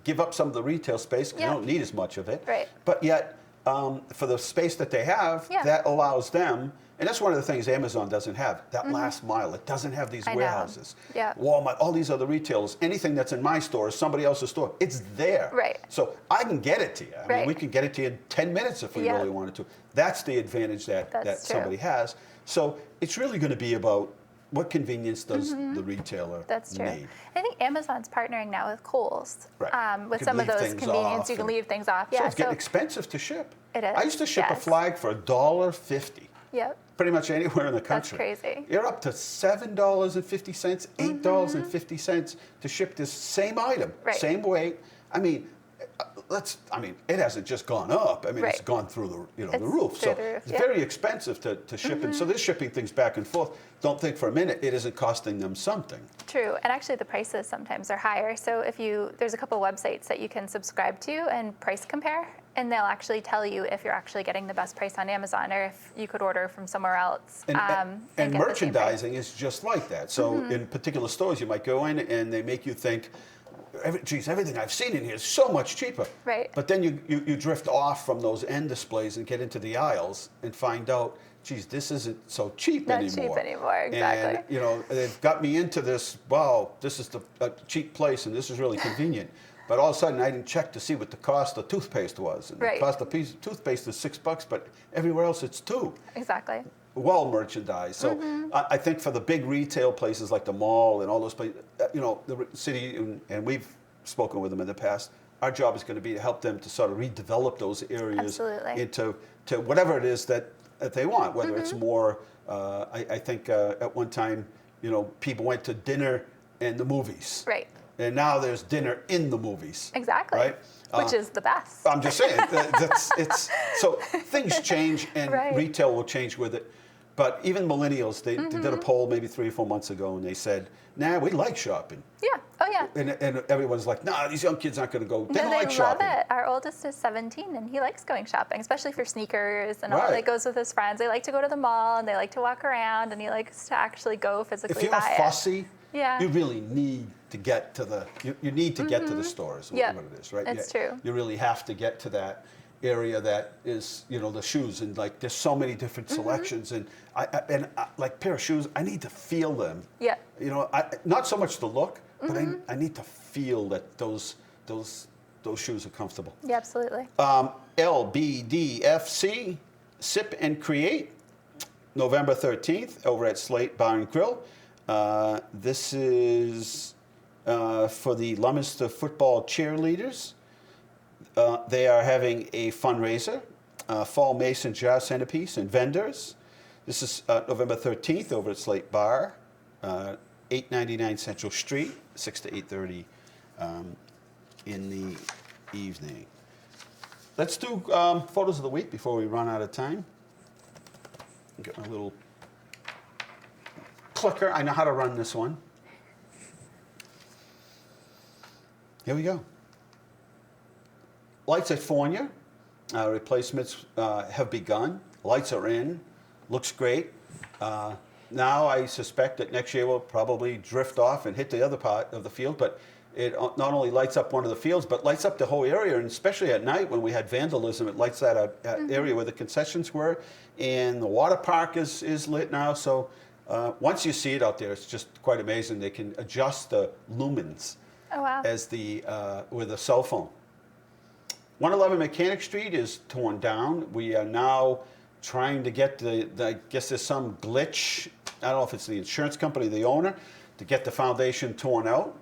S2: give up some of the retail space because
S3: Yeah.
S2: they don't need as much of it.
S3: Right.
S2: But yet, for the space that they have,
S3: Yeah.
S2: that allows them, and that's one of the things Amazon doesn't have, that last mile. It doesn't have these
S3: I know.
S2: warehouses.
S3: Yeah.
S2: Walmart, all these other retailers, anything that's in my store is somebody else's store. It's there.
S3: Right.
S2: So I can get it to you. I mean,
S3: Right.
S2: we can get it to you in 10 minutes if we
S3: Yeah.
S2: really wanted to. That's the advantage that
S3: That's true.
S2: somebody has. So it's really going to be about what convenience does the retailer
S3: That's true.
S2: need.
S3: I think Amazon's partnering now with Kohl's
S2: Right. You
S3: with
S2: can
S3: some of
S2: leave
S3: those
S2: things
S3: convenience.
S2: off
S3: You can
S2: and-
S3: leave things off.
S2: So
S3: Yeah.
S2: it's getting expensive to ship.
S3: It is,
S2: I used to ship a
S3: yes.
S2: flag for $1.50.
S3: Yep.
S2: Pretty much anywhere in the
S3: That's
S2: country.
S3: crazy.
S2: You're up to $7.50, $8.50 to ship this same item,
S3: Right.
S2: same weight. I mean, it hasn't just gone up. I mean, it's
S3: Right.
S2: gone through the
S3: It's
S2: roof.
S3: through
S2: So
S3: the roof,
S2: it's
S3: yeah.
S2: very expensive to ship. And so they're shipping things back and forth. Don't think for a minute it isn't costing them something.
S3: True, and actually the prices sometimes are higher. So there's a couple websites that you can subscribe to and price compare, and they'll actually tell you if you're actually getting the best price on Amazon or if you could order from somewhere else.
S2: And
S3: get the same price.
S2: merchandising is just like that. So in particular stores, you might go in and they make you think, geez, everything I've seen in here is so much cheaper.
S3: Right.
S2: But then you drift off from those end displays and get into the aisles and find out, geez, this isn't so cheap
S3: Not
S2: anymore.
S3: cheap anymore, exactly.
S2: And, you know, they've got me into this, wow, this is a cheap place and this is really convenient. But all of a sudden, I didn't check to see what the cost of toothpaste was. And
S3: Right.
S2: the cost of piece of toothpaste is $6, but everywhere else it's $2.
S3: Exactly.
S2: Well merchandised. So I think for the big retail places like the mall and all those places, you know, the city, and we've spoken with them in the past, our job is going to be to help them to sort of redevelop those areas
S3: Absolutely.
S2: into whatever it is that they want, whether it's more, I think at one time, you know, people went to dinner and the movies.
S3: Right.
S2: And now there's dinner in the movies.
S3: Exactly.
S2: Right?
S3: Which is the best.
S2: I'm just saying, so things change and
S3: Right.
S2: retail will change with it. But even millennials, they did a poll maybe 3 or 4 months ago and they said, nah, we like shopping.
S3: Yeah. Oh, yeah.
S2: And everyone's like, nah, these young kids aren't going to go. They
S3: No,
S2: don't
S3: they
S2: like
S3: love
S2: shopping.
S3: it. Our oldest is 17, and he likes going shopping, especially for sneakers and all.
S2: Right.
S3: That goes with his friends. They like to go to the mall, and they like to walk around, and he likes to actually go physically
S2: If you're
S3: buy
S2: fussy,
S3: Yeah.
S2: you really need to get to the, you need to get to the stores,
S3: Yeah.
S2: what it is, right?
S3: It's true.
S2: You really have to get to that area that is, you know, the shoes, and like there's so many different selections, and I like pair of shoes, I need to feel them.
S3: Yeah.
S2: You know, not so much the look, but I need to feel that those shoes are comfortable.
S3: Yeah, absolutely.
S2: LBDFC, Sip and Create, November 13th over at Slate Bar and Grill. This is for the Leominster football cheerleaders. They are having a fundraiser, fall mason jar centerpiece and vendors. This is November 13th over at Slate Bar, 899 Central Street, 6 to 8:30 in the evening. Let's do photos of the week before we run out of time. Get my little clicker. I know how to run this one. Here we go. Lights at Fornia. Replacements have begun. Lights are in. Looks great. Now I suspect that next year we'll probably drift off and hit the other part of the field, but it not only lights up one of the fields, but lights up the whole area, and especially at night when we had vandalism, it lights that area where the concessions were, and the water park is lit now, so once you see it out there, it's just quite amazing. They can adjust the lumens
S3: Oh, wow.
S2: as with a cell phone. 111 Mechanic Street is torn down. We are now trying to get I guess there's some glitch, I don't know if it's the insurance company, the owner, to get the foundation torn out.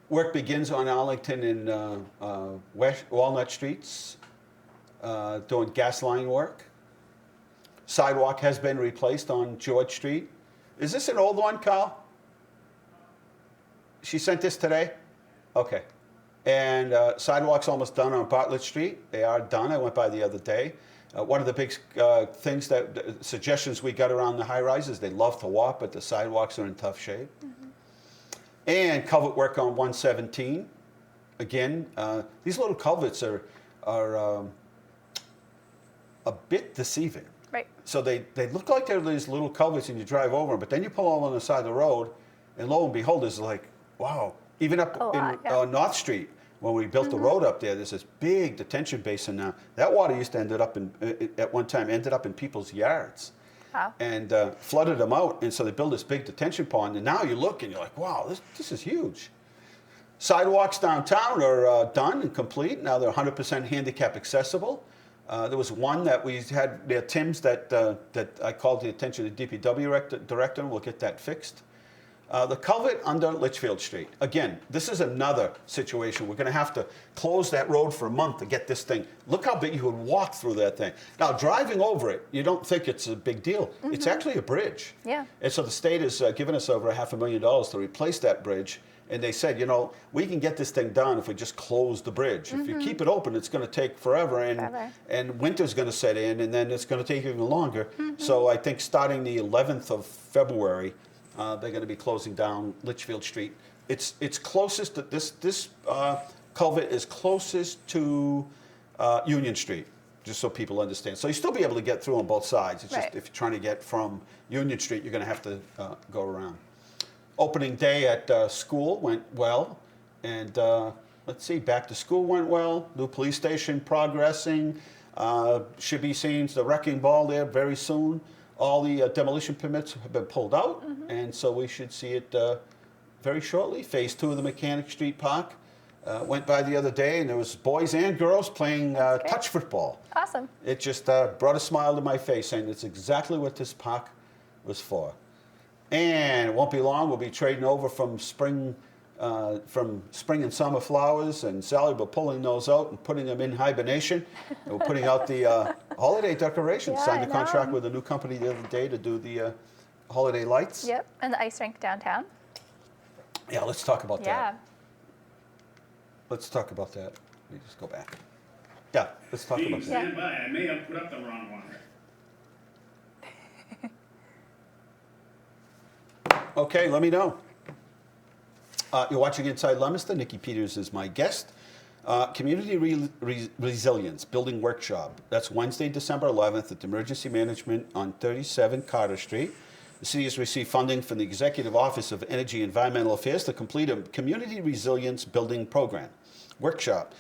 S2: Work begins on Arlington and West Walnut Streets, doing gas line work. Sidewalk has been replaced on George Street. Is this an old one, Carl? She sent this today? Okay. And sidewalk's almost done on Bartlett Street. They are done. I went by the other day. One of the big things suggestions we got around the high rises, they love to walk, but the sidewalks are in tough shape. And culvert work on 117. Again, these little culverts are a bit deceiving.
S3: Right.
S2: So they look like they're these little culverts and you drive over them, but then you pull over on the side of the road, and lo and behold, it's like, wow. Even up in North Street, when we built the road up there, there's this big detention basin now. That water used to at one time ended up in people's yards.
S3: Wow.
S2: And flooded them out, and so they built this big detention pond, and now you look and you're like, wow, this is huge. Sidewalks downtown are done and complete. Now they're 100% handicap accessible. There was one that we had near Tim's that I called the attention of the DPW director, and we'll get that fixed. The culvert under Litchfield Street. Again, this is another situation. We're going to have to close that road for a month to get this thing. Look how big you would walk through that thing. Now, driving over it, you don't think it's a big deal. It's actually a bridge.
S3: Yeah.
S2: And so the state has given us over $500,000 to replace that bridge. And they said, you know, we can get this thing done if we just close the bridge. If you keep it open, it's going to take forever. And winter's going to set in, and then it's going to take even longer. So I think starting the 11th of February, they're going to be closing down Litchfield Street. It's closest to this culvert is closest to Union Street, just so people understand. So you still be able to get through on both sides. It's just if you're trying to get from Union Street, you're going to have to go around. Opening day at school went well. And let's see, back to school went well. New police station progressing. Should be seeing the wrecking ball there very soon. All the demolition permits have been pulled out. And so we should see it very shortly. Phase 2 of the Mechanic Street Park. Went by the other day, and there was boys and girls playing touch football.
S3: Awesome.
S2: It just brought a smile to my face, saying it's exactly what this park was for. And it won't be long. We'll be trading over from spring and summer flowers, and Sally will be pulling those out and putting them in hibernation. And we're putting out the holiday decorations.
S3: Yeah,
S2: Signed a
S3: I
S2: contract
S3: know.
S2: with a new company the other day to do the holiday lights.
S3: Yep, and the ice rink downtown.
S2: Yeah, let's talk about
S3: Yeah.
S2: that. Let's talk about that. Let me just go back. Yeah, let's talk about
S5: Steve,
S2: that.
S5: stand by. I may have put up the wrong one.
S2: Okay, let me know. You're watching Inside Leominster. Nikki Peters is my guest. Community Resilience Building Workshop. That's Wednesday, December 11th at the Emergency Management on 37 Carter Street. The city has received funding from the Executive Office of Energy and Environmental Affairs to complete a Community Resilience Building Program. Workshop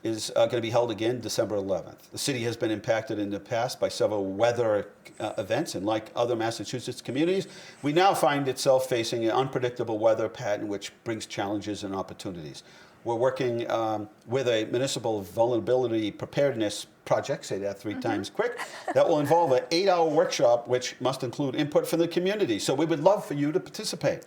S2: is going to be held again December 11th. The city has been impacted in the past by several weather events, and like other Massachusetts communities, we now find itself facing an unpredictable weather pattern which brings challenges and opportunities. We're working with a municipal vulnerability preparedness project, say that 3 times quick, that will involve an 8-hour workshop which must include input from the community. So we would love for you to participate.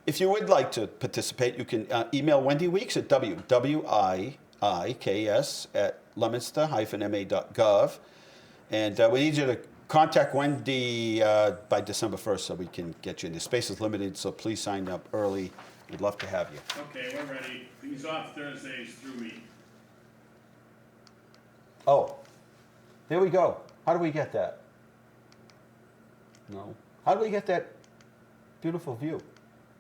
S2: If you would like to participate, you can email Wendy Weeks at wiks@leominster-ma.gov. And we need you to contact Wendy by December 1st so we can get you in. The space is limited, so please sign up early. We'd love to have you.
S5: Okay, we're ready. These off Thursdays through me.
S2: Oh, there we go. How do we get that? No. How do we get that beautiful view?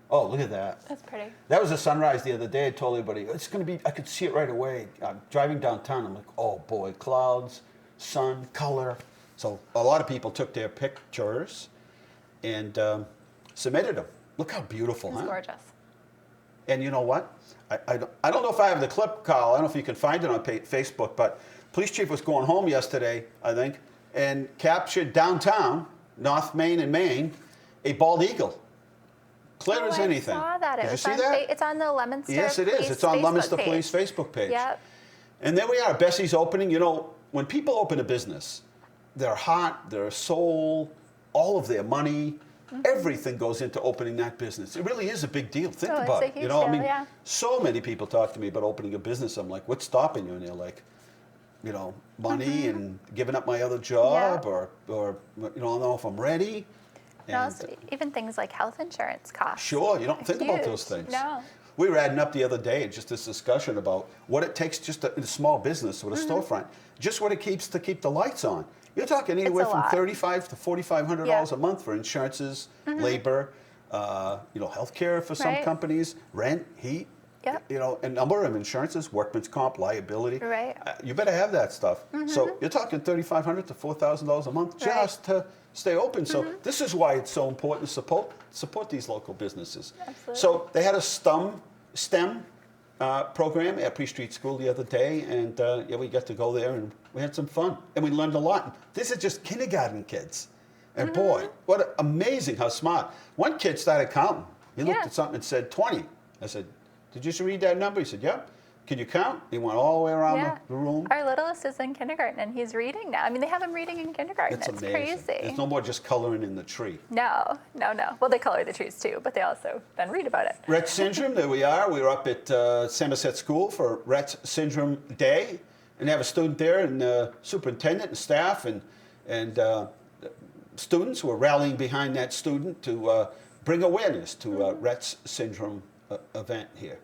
S2: Oh, look at that.
S3: That's pretty.
S2: That was a sunrise the other day. I told everybody, it's going to be, I could see it right away. I'm driving downtown. I'm like, oh boy, clouds, sun, color. So a lot of people took their pictures and submitted them. Look how beautiful,
S3: It's
S2: huh?
S3: gorgeous.
S2: And you know what? I don't know if I have the clip, Carl. I don't know if you can find it on Facebook, but police chief was going home yesterday, I think, and captured downtown, North Main and Maine, a bald eagle. Clear as anything.
S3: I saw that.
S2: Did you
S3: was
S2: see
S3: on
S2: that?
S3: It's on the Leominster
S2: Yes, it is.
S3: Police
S2: It's on
S3: Facebook
S2: Leominster
S3: page.
S2: Police Facebook page.
S3: Yep.
S2: And there we are, Bessie's opening. You know, when people open a business, their heart, their soul, all of their money, everything goes into opening that business. It really is a big deal. Think
S3: Oh, it's
S2: about
S3: a
S2: it.
S3: huge
S2: You know, I
S3: deal,
S2: mean,
S3: yeah.
S2: so many people talk to me about opening a business. I'm like, what's stopping you? And they're like, you know, money and giving up my other job,
S3: Yeah.
S2: or you know, I don't know if I'm ready.
S3: And also, even things like health insurance costs.
S2: Sure, you don't think about those
S3: Huge.
S2: things.
S3: No.
S2: We were adding up the other day, just this discussion about what it takes just in a small business with a storefront, just what it keeps to keep the lights on. You're talking anywhere
S3: a
S2: from
S3: lot.
S2: $3,500 to $4,500
S3: Yeah.
S2: a month for insurances, labor, you know, healthcare for some
S3: Right.
S2: companies, rent, heat.
S3: Yep.
S2: You know, a number of insurances, workman's comp, liability.
S3: Right.
S2: You better have that stuff. So you're talking $3,500 to $4,000 a month
S3: Right.
S2: just to stay open. So this is why it's so important to support these local businesses.
S3: Absolutely.
S2: So they had a STEM program at Pre-Street School the other day, and yeah, we got to go there and we had some fun and we learned a lot. This is just kindergarten kids, and boy, what amazing how smart. One kid started counting. He looked
S3: Yeah.
S2: at something and said 20. I said, "Did you just read that number?" He said, "Yep." "Can you count?" He went all the way around
S3: Yeah.
S2: the room.
S3: Our littlest is in kindergarten and he's reading now. I mean, they have him reading in kindergarten.
S2: It's
S3: It's
S2: amazing.
S3: crazy.
S2: There's no more just coloring in the tree.
S3: No. Well, they color the trees too, but they also then read about it.
S2: Rett syndrome, there we are. We were up at Somerset School for Rett Syndrome Day, and they have a student there, and superintendent and staff and students were rallying behind that student to bring awareness to Rett Syndrome event here.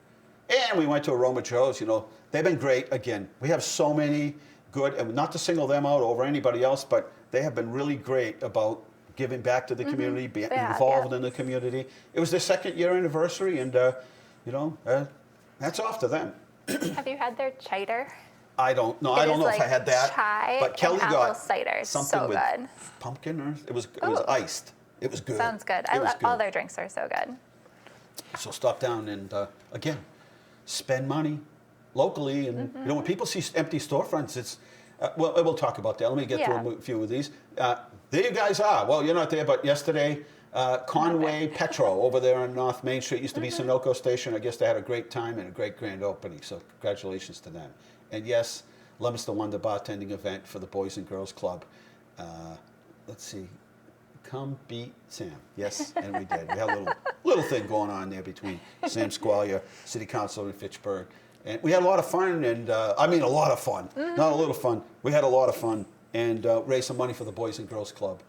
S2: And we went to Aroma Joe's. You know, they've been great. Again, we have so many good, and not to single them out over anybody else, but they have been really great about giving back to the community, being
S3: Yeah,
S2: involved
S3: yeah.
S2: in the community. It was their 2nd year anniversary, and you know, that's off to them.
S3: Have you had their cider?
S2: I don't know.
S3: It
S2: I don't
S3: is
S2: know if I
S3: like
S2: had that.
S3: chai
S2: but Kelly
S3: and
S2: got
S3: apple cider. It's
S2: something
S3: so
S2: with
S3: good.
S2: pumpkin, or it was
S3: Ooh.
S2: iced. It was good.
S3: Sounds good.
S2: It was
S3: All their drinks are so good.
S2: So stop down and, again, spend money locally. And, you know, when people see empty storefronts, it's, well, we'll talk about that. Let me get through a few of these. There you guys are. Well, you're not there, but yesterday, Conway Petro over there on North Main Street used to be Sunoco Station. I guess they had a great time and a great grand opening. So congratulations to them. And yes, Leominster won the bartending event for the Boys and Girls Club. Let's see. Come beat Sam. Yes, and we did. We had a little thing going on there between Sam Squalia, City Council in Fitchburg. And we had a lot of fun, and I mean a lot of fun, not a little fun. We had a lot of fun and raised some money for the Boys and Girls Club.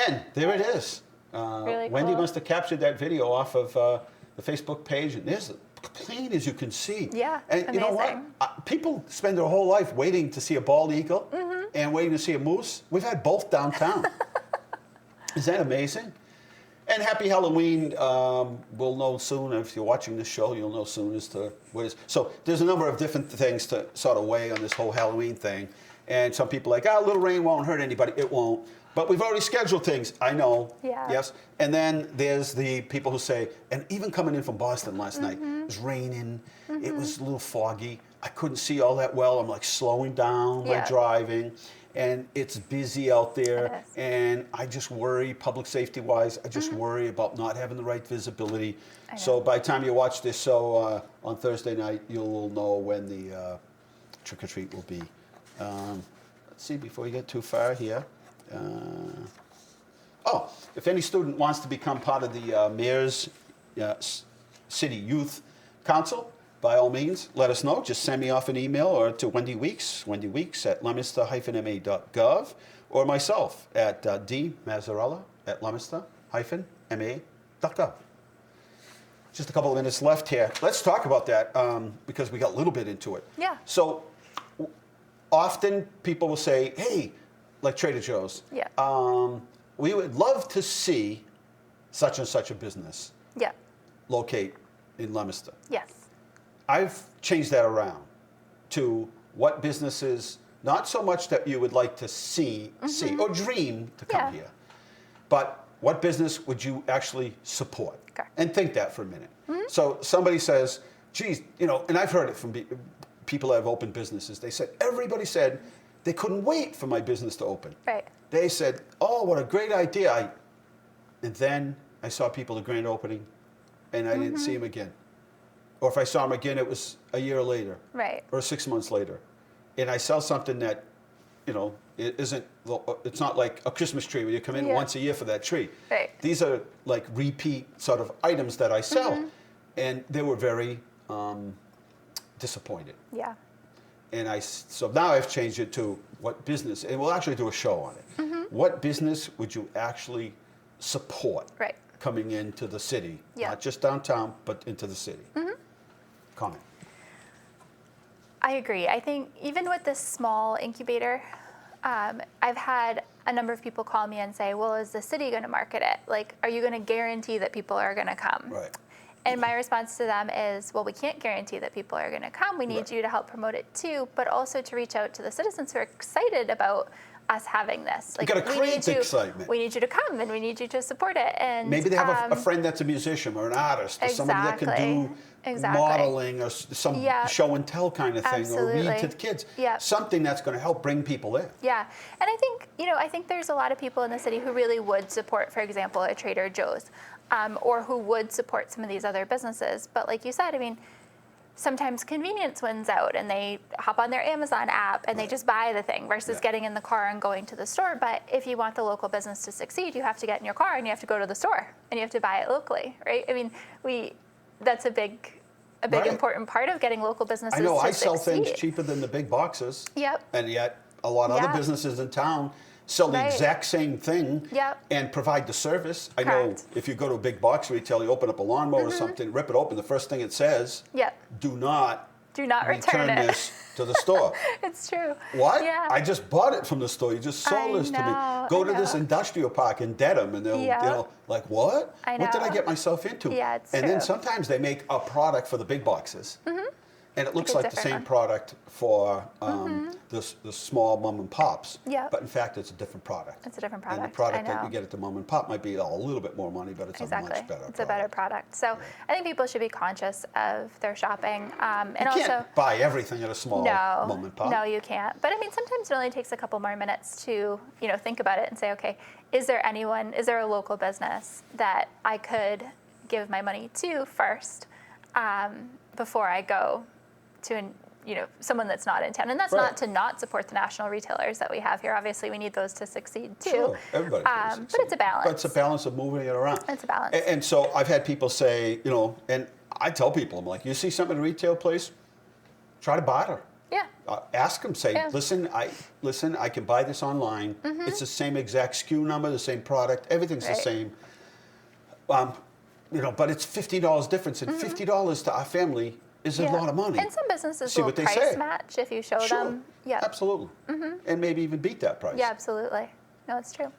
S2: And there it is.
S3: Really
S2: Wendy
S3: cool.
S2: must have captured that video off of the Facebook page, and there's clean as you can see.
S3: Yeah,
S2: and you know what?
S3: amazing.
S2: People spend their whole life waiting to see a bald eagle and waiting to see a moose. We've had both downtown. Is that amazing? And happy Halloween. We'll know soon. If you're watching this show, you'll know soon as to what it is. So there's a number of different things to sort of weigh on this whole Halloween thing. And some people are like, a little rain won't hurt anybody. It won't. But we've already scheduled things. I know.
S3: Yeah.
S2: Yes. And then there's the people who say, and even coming in from Boston last night, it was raining. It was a little foggy. I couldn't see all that well. I'm like slowing down by driving. And it's busy out there, and I just worry, public safety-wise, I just worry about not having the right visibility. So by the time you watch this show on Thursday night, you'll know when the trick-or-treat will be. Let's see, before we get too far here. If any student wants to become part of the Mayor's City Youth Council, by all means, let us know. Just send me off an email or to Wendy Weeks at leominster-ma.gov, or myself at dmazzarella at leominster-ma.gov. Just a couple of minutes left here. Let's talk about that because we got a little bit into it.
S3: Yeah.
S2: So often people will say, hey, like Trader Joe's, we would love to see such and such a business locate in Leominster.
S3: Yes.
S2: I've changed that around to what businesses, not so much that you would like to see or dream to come here, but what business would you actually support?
S3: Okay.
S2: And think that for a minute. So somebody says, geez, you know, and I've heard it from people that have opened businesses. They said, everybody said they couldn't wait for my business to open.
S3: Right.
S2: They said, oh, what a great idea. And then I saw people at the grand opening and I didn't see them again. Or if I saw them again, it was a year later.
S3: Right.
S2: Or 6 months later. And I sell something that, you know, it's not like a Christmas tree where you come in once a year for that tree.
S3: Right.
S2: These are like repeat sort of items that I sell. And they were very disappointed.
S3: Yeah.
S2: And so now I've changed it to what business, and we'll actually do a show on it. What business would you actually support coming into the city? Not just downtown, but into the city. Comment.
S3: I agree. I think even with this small incubator, I've had a number of people call me and say, well, is the city going to market it? Like, are you going to guarantee that people are going to come?
S2: Right.
S3: And my response to them is, well, we can't guarantee that people are going to come. We need you to help promote it too, but also to reach out to the citizens who are excited about us having this.
S2: Like, you got to create the excitement.
S3: We need you to come, and we need you to support it. And
S2: maybe they have a friend that's a musician or an artist, or somebody that can do modeling or some show and tell kind of thing, or read to the kids. Something that's going to help bring people in.
S3: Yeah, and I think I think there's a lot of people in the city who really would support, for example, a Trader Joe's, or who would support some of these other businesses. But like you said, I mean, sometimes convenience wins out and they hop on their Amazon app and they just buy the thing versus getting in the car and going to the store. But if you want the local business to succeed, you have to get in your car and you have to go to the store and you have to buy it locally, right? I mean, that's a big important part of getting local businesses to succeed. I know, I sell things
S2: cheaper than the big boxes.
S3: Yep.
S2: And yet a lot of other businesses in town sell the exact same thing and provide the service. I know if you go to a big box retailer, you open up a lawnmower or something, rip it open, the first thing it says, do not return this to the store.
S3: It's true.
S2: What?
S3: Yeah.
S2: I just bought it from the store. You just sold this to me. Go to this industrial park in Dedham and they'll, like, what? What did I get myself into?
S3: Yeah, it's
S2: and
S3: true.
S2: then sometimes they make a product for the big boxes. And it looks
S3: a
S2: like the
S3: different
S2: same
S3: one.
S2: product for the small mom and pops.
S3: Yep.
S2: But in fact, it's a different product.
S3: It's a different
S2: And the
S3: product,
S2: product
S3: I
S2: that you
S3: know.
S2: get at the mom and pop might be a little bit more money, but it's
S3: Exactly.
S2: a much better
S3: It's a better product. So I think people should be conscious of their shopping. And
S2: You
S3: also,
S2: can't buy everything at a small mom and pop.
S3: no, you can't. But I mean, sometimes it only takes a couple more minutes to, think about it and say, okay, is there a local business that I could give my money to first before I go to someone that's not in town? And that's
S2: Right.
S3: not to not support the national retailers that we have here. Obviously, we need those to succeed too.
S2: Sure, everybody can
S3: But
S2: succeed.
S3: it's a balance.
S2: But it's a balance of moving it around.
S3: It's a balance.
S2: And so I've had people say, and I tell people, I'm like, you see something in a retail place, try to barter.
S3: Yeah.
S2: Ask them, say,
S3: Yeah.
S2: listen, I can buy this online. It's the same exact SKU number, the same product, everything's the
S3: Right.
S2: same. But it's $50 difference, and $50 to our family is a lot of money.
S3: And some businesses
S2: See
S3: will
S2: what they
S3: price
S2: say.
S3: match if you show
S2: Sure,
S3: them. Yeah.
S2: absolutely. And maybe even beat that price.
S3: Yeah, absolutely. No, it's true.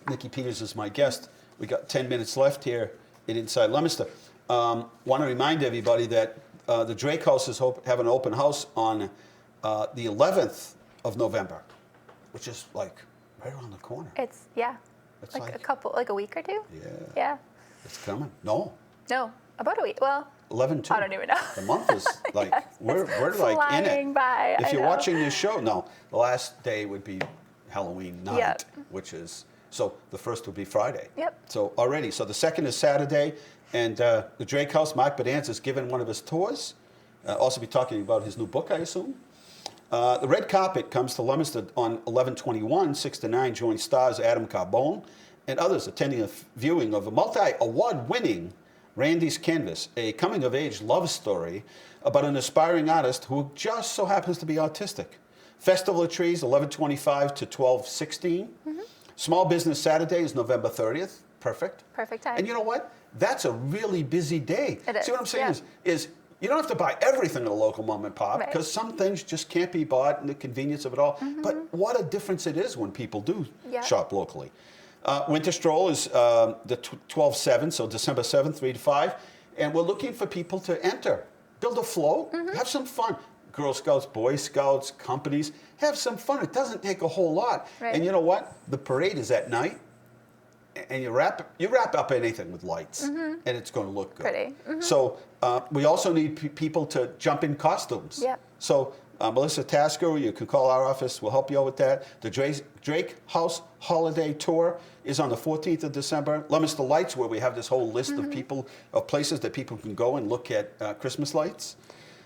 S2: Nikki Peters is my guest. We got 10 minutes left here in Inside Leominster. Want to remind everybody that the Drake House is having an open house on the 11th of November, which is like right around the corner.
S3: It's
S2: It's
S3: like a week or two.
S2: Yeah.
S3: Yeah.
S2: It's coming. No,
S3: No, about a week. Well,
S2: 11/2.
S3: I don't even know.
S2: The month is like
S3: Yes,
S2: we're
S3: it's
S2: like in
S3: flying
S2: it.
S3: by,
S2: If
S3: I
S2: you're
S3: know.
S2: watching this show, no, the last day would be Halloween night,
S3: Yep.
S2: which is so the first would be Friday.
S3: Yep.
S2: So already, so the second is Saturday, and the Drake House, Mark Bedanz is giving one of his tours. Also be talking about his new book, I assume. The red carpet comes to Leominster on 11/21, 6 to 9. Join stars Adam Carbone and others attending a viewing of a multi-award-winning Randy's Canvas, a coming-of-age love story about an aspiring artist who just so happens to be autistic. Festival of Trees, 11/25 to 12/16. Small Business Saturday is November 30th. Perfect.
S3: Perfect time.
S2: And you know what? That's a really busy day.
S3: It is,
S2: See what I'm saying
S3: yeah.
S2: is you don't have to buy everything at a local mom and pop
S3: Right.
S2: because some things just can't be bought and the convenience of it all. But what a difference it is when people do
S3: Yeah.
S2: shop locally. Winter Stroll is the 12/7, so December 7th, 3 to 5. And we're looking for people to enter. Build a float, have some fun. Girl Scouts, Boy Scouts, companies, have some fun. It doesn't take a whole lot.
S3: Right.
S2: And you know what? The parade is at night. And you wrap up anything with lights, and it's going to look good.
S3: Pretty.
S2: So we also need people to jump in costumes.
S3: Yep.
S2: So Melissa Tasker, you can call our office. We'll help you out with that. The Drake House Holiday Tour is on the 14th of December. Leominster Lights, where we have this whole list of places that people can go and look at Christmas lights.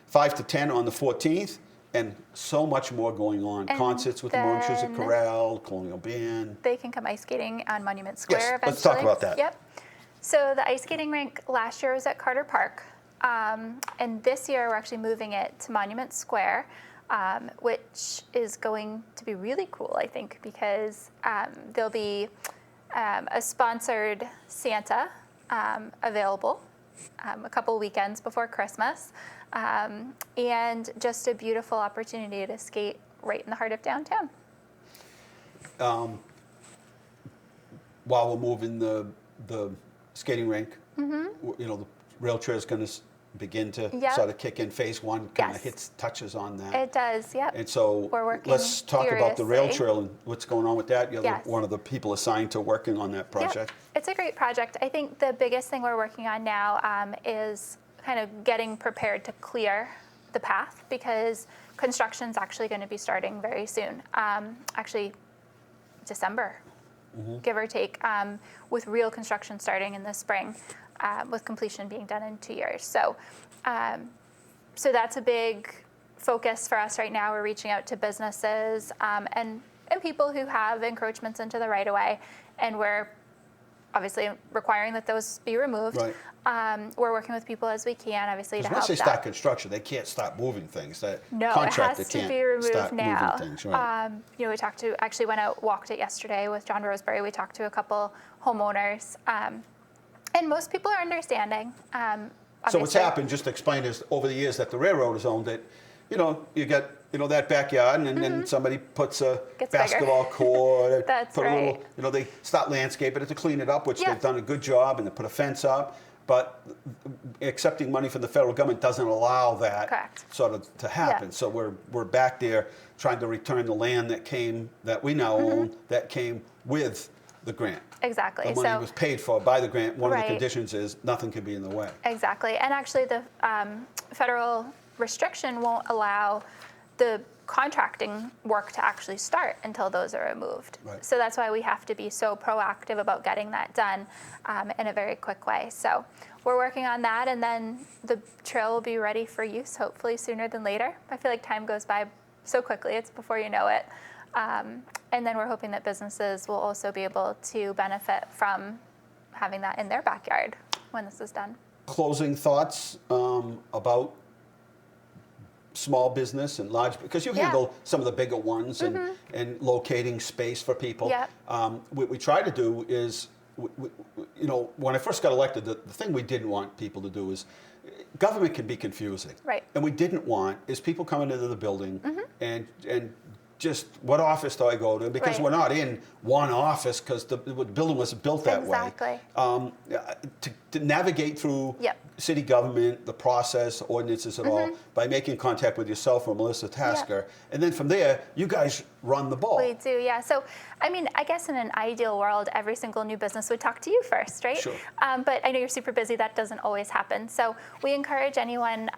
S2: 5 to 10 on the 14th. And so much more going on.
S3: And
S2: Concerts with the Mauritius
S3: then-
S2: Corral, Colonial Band.
S3: They can come ice skating on Monument Square
S2: Yes,
S3: eventually.
S2: let's talk about that.
S3: Yep. So the ice skating rink last year was at Carter Park. And this year we're actually moving it to Monument Square, which is going to be really cool, I think, because there'll be a sponsored Santa available a couple weekends before Christmas, and just a beautiful opportunity to skate right in the heart of downtown.
S2: While we're moving the skating rink, the rail trail is going to begin to
S3: Yep.
S2: sort of kick in. Phase 1 kind of
S3: Yes.
S2: touches on that.
S3: It does, yep.
S2: And so
S3: We're working
S2: let's talk about the rail
S3: furiously.
S2: trail and what's going on with that. You're
S3: Yes.
S2: one of the people assigned to working on that
S3: Yep.
S2: project.
S3: It's a great project. I think the biggest thing we're working on now is kind of getting prepared to clear the path, because construction's actually going to be starting very soon. Actually, December, give or take, with real construction starting in the spring, with completion being done in 2 years. So that's a big focus for us right now. We're reaching out to businesses and people who have encroachments into the right-of-way, and we're obviously requiring that those be removed.
S2: Right.
S3: We're working with people as we can, obviously, to
S2: Because
S3: help
S2: once they
S3: that.
S2: start construction, they can't stop moving things. That
S3: No, it
S2: contractor
S3: has to
S2: can't
S3: be removed
S2: start
S3: now.
S2: moving things. Right.
S3: Actually went out, walked it yesterday with John Roseberry. We talked to a couple homeowners, and most people are understanding.
S2: So what's
S3: Obviously-
S2: happened, just to explain, is over the years that the railroad has owned it, you got that backyard, and then somebody puts a
S3: Gets bigger.
S2: basketball court,
S3: That's
S2: put a little,
S3: right.
S2: they start landscaping it to clean it up, which
S3: Yeah.
S2: they've done a good job, and they put a fence up. but accepting money from the federal government doesn't allow that
S3: Correct.
S2: sort of to happen.
S3: Yeah.
S2: So we're back there trying to return the land that we now own that came with the grant.
S3: Exactly.
S2: The money was paid for by the grant. One of the
S3: Right.
S2: conditions is nothing can be in the way.
S3: Exactly. And actually, the federal restriction won't allow the contracting work to actually start until those are removed.
S2: Right.
S3: So that's why we have to be so proactive about getting that done in a very quick way. So we're working on that, and then the trail will be ready for use hopefully sooner than later. I feel like time goes by so quickly, it's before you know it. And then we're hoping that businesses will also be able to benefit from having that in their backyard when this is done.
S2: Closing thoughts about small business and large, because you
S3: Yeah.
S2: handle some of the bigger ones and locating space for people.
S3: Yeah.
S2: What we try to do is, when I first got elected, the thing we didn't want people to do is, government can be confusing.
S3: Right.
S2: And we didn't want is people coming into the building and just, what office do I go to? Because
S3: Right.
S2: we're not in one office because the building wasn't built that
S3: Exactly.
S2: way. To navigate through
S3: Yep.
S2: city government, the process, ordinances and all, by making contact with yourself or Melissa Tasker. And then from there, you guys run the ball.
S3: We do, yeah. So, I mean, I guess in an ideal world, every single new business would talk to you first, right?
S2: Sure.
S3: But I know you're super busy. That doesn't always happen. So we encourage anyone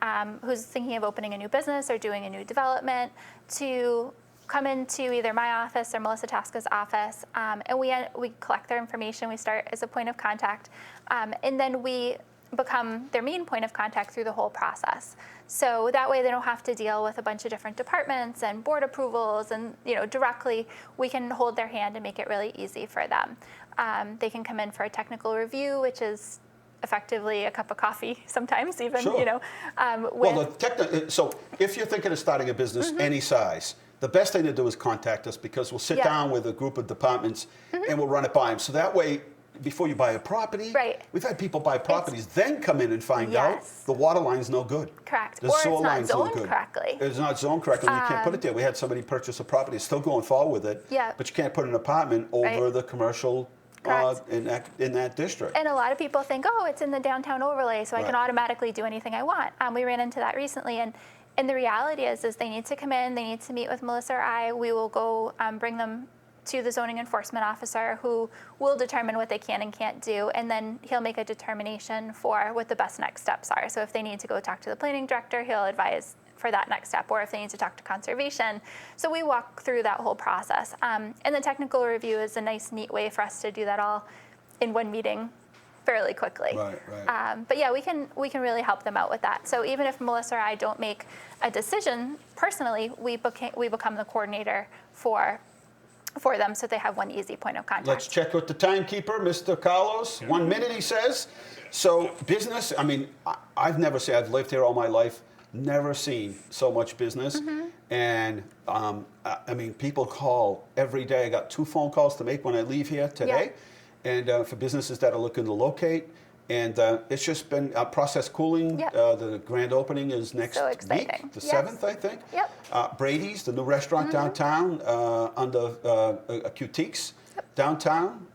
S3: who's thinking of opening a new business or doing a new development to come into either my office or Melissa Tasker's office, and we collect their information. We start as a point of contact, and then we become their main point of contact through the whole process. So that way they don't have to deal with a bunch of different departments and board approvals, and directly we can hold their hand and make it really easy for them. They can come in for a technical review, which is effectively a cup of coffee sometimes even.
S2: Sure. Well, so if you're thinking of starting a business any size, the best thing to do is contact us, because we'll sit
S3: Yeah.
S2: down with a group of departments and we'll run it by them. So that way, before you buy a property,
S3: Right.
S2: we've had people buy properties, then come in and find out
S3: Yes.
S2: the water line's no good.
S3: Correct.
S2: The
S3: Or
S2: sewer
S3: it's not
S2: line's no
S3: zoned
S2: good.
S3: correctly.
S2: It's not zoned correctly, and you can't put it there. We had somebody purchase a property, it's still going forward with it,
S3: Yeah.
S2: but you can't put an apartment over
S3: Right.
S2: the commercial
S3: Correct.
S2: in that district.
S3: And a lot of people think, oh, it's in the downtown overlay, so I can
S2: Right.
S3: automatically do anything I want. We ran into that recently, and the reality is they need to come in, they need to meet with Melissa or I. We will go bring them to the zoning enforcement officer, who will determine what they can and can't do, and then he'll make a determination for what the best next steps are. So if they need to go talk to the planning director, he'll advise for that next step, or if they need to talk to conservation. So we walk through that whole process. And the technical review is a nice, neat way for us to do that all in one meeting fairly quickly.
S2: Right.
S3: But yeah, we can really help them out with that. So even if Melissa or I don't make a decision personally, we become the coordinator for them, so they have one easy point of contact.
S2: Let's check with the timekeeper, Mr. Carlos. 1 minute, he says. So business, I mean, I've never seen, I've lived here all my life, never seen so much business. And I mean, people call every day. I got 2 phone calls to make when I leave here today. And for businesses that are looking to locate. And it's just been process cooling.
S3: Yep.
S2: The grand opening is next
S3: So
S2: week,
S3: exciting.
S2: the
S3: Yes.
S2: 7th, I think.
S3: Yep.
S2: Brady's, the new restaurant downtown, under Cuteeks downtown.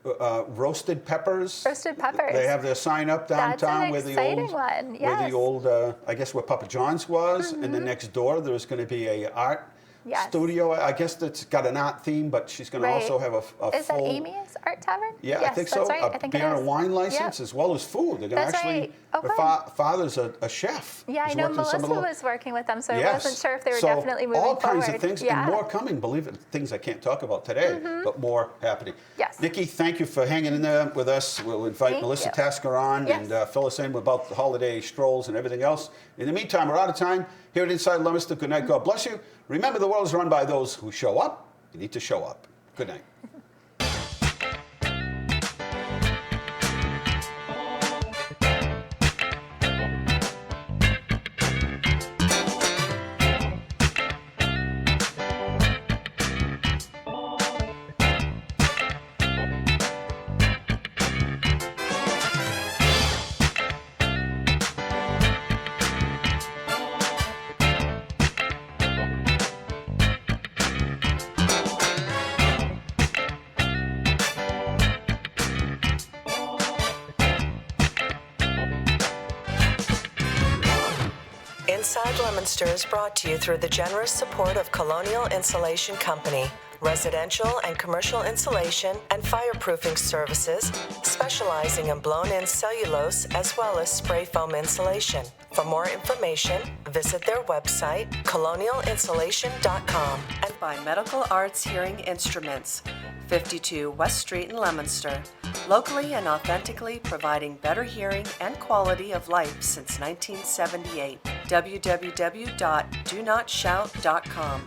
S2: Roasted Peppers.
S3: Roasted Peppers.
S2: They have their sign up
S3: That's an
S2: downtown where the
S3: exciting
S2: old,
S3: one,
S2: where the
S3: yes.
S2: old, I guess where Papa John's was, and then next door there's going to be a art
S3: Yes.
S2: studio. I guess that's got an art theme, but she's going to
S3: Right.
S2: also have a
S3: Is that
S2: full.
S3: Amy's Art Tavern?
S2: Yeah, I
S3: Yes,
S2: think so.
S3: That's right.
S2: A
S3: I think
S2: beer
S3: it is.
S2: and wine license,
S3: Yep.
S2: as well as food. They're going to
S3: That's
S2: actually.
S3: right. Oh,
S2: her
S3: good.
S2: father's a chef.
S3: Yeah, I
S2: He's
S3: know
S2: worked in some
S3: Melissa
S2: of the-
S3: was working with them, so I
S2: Yes.
S3: wasn't sure if they were
S2: So
S3: definitely moving
S2: all
S3: forward.
S2: kinds of things,
S3: Yeah.
S2: and more coming. Believe it, things I can't talk about today, but more happening.
S3: Yes.
S2: Nikki, thank you for hanging in there with us. We'll invite
S3: Thank
S2: Melissa
S3: you.
S2: Tasker on
S3: Yes.
S2: and fill us in about the holiday strolls and everything else. In the meantime, we're out of time here at Inside Leominster. Good night. God bless you. Remember, the world is run by those who show up. You need to show up. Good night.
S1: Inside Leominster is brought to you through the generous support of Colonial Insulation Company, residential and commercial insulation and fireproofing services, specializing in blown-in cellulose as well as spray foam insulation. For more information, visit their website, colonialinsulation.com. And by Medical Arts Hearing Instruments, 52 West Street in Leominster, locally and authentically providing better hearing and quality of life since 1978. www.donot.shout.com.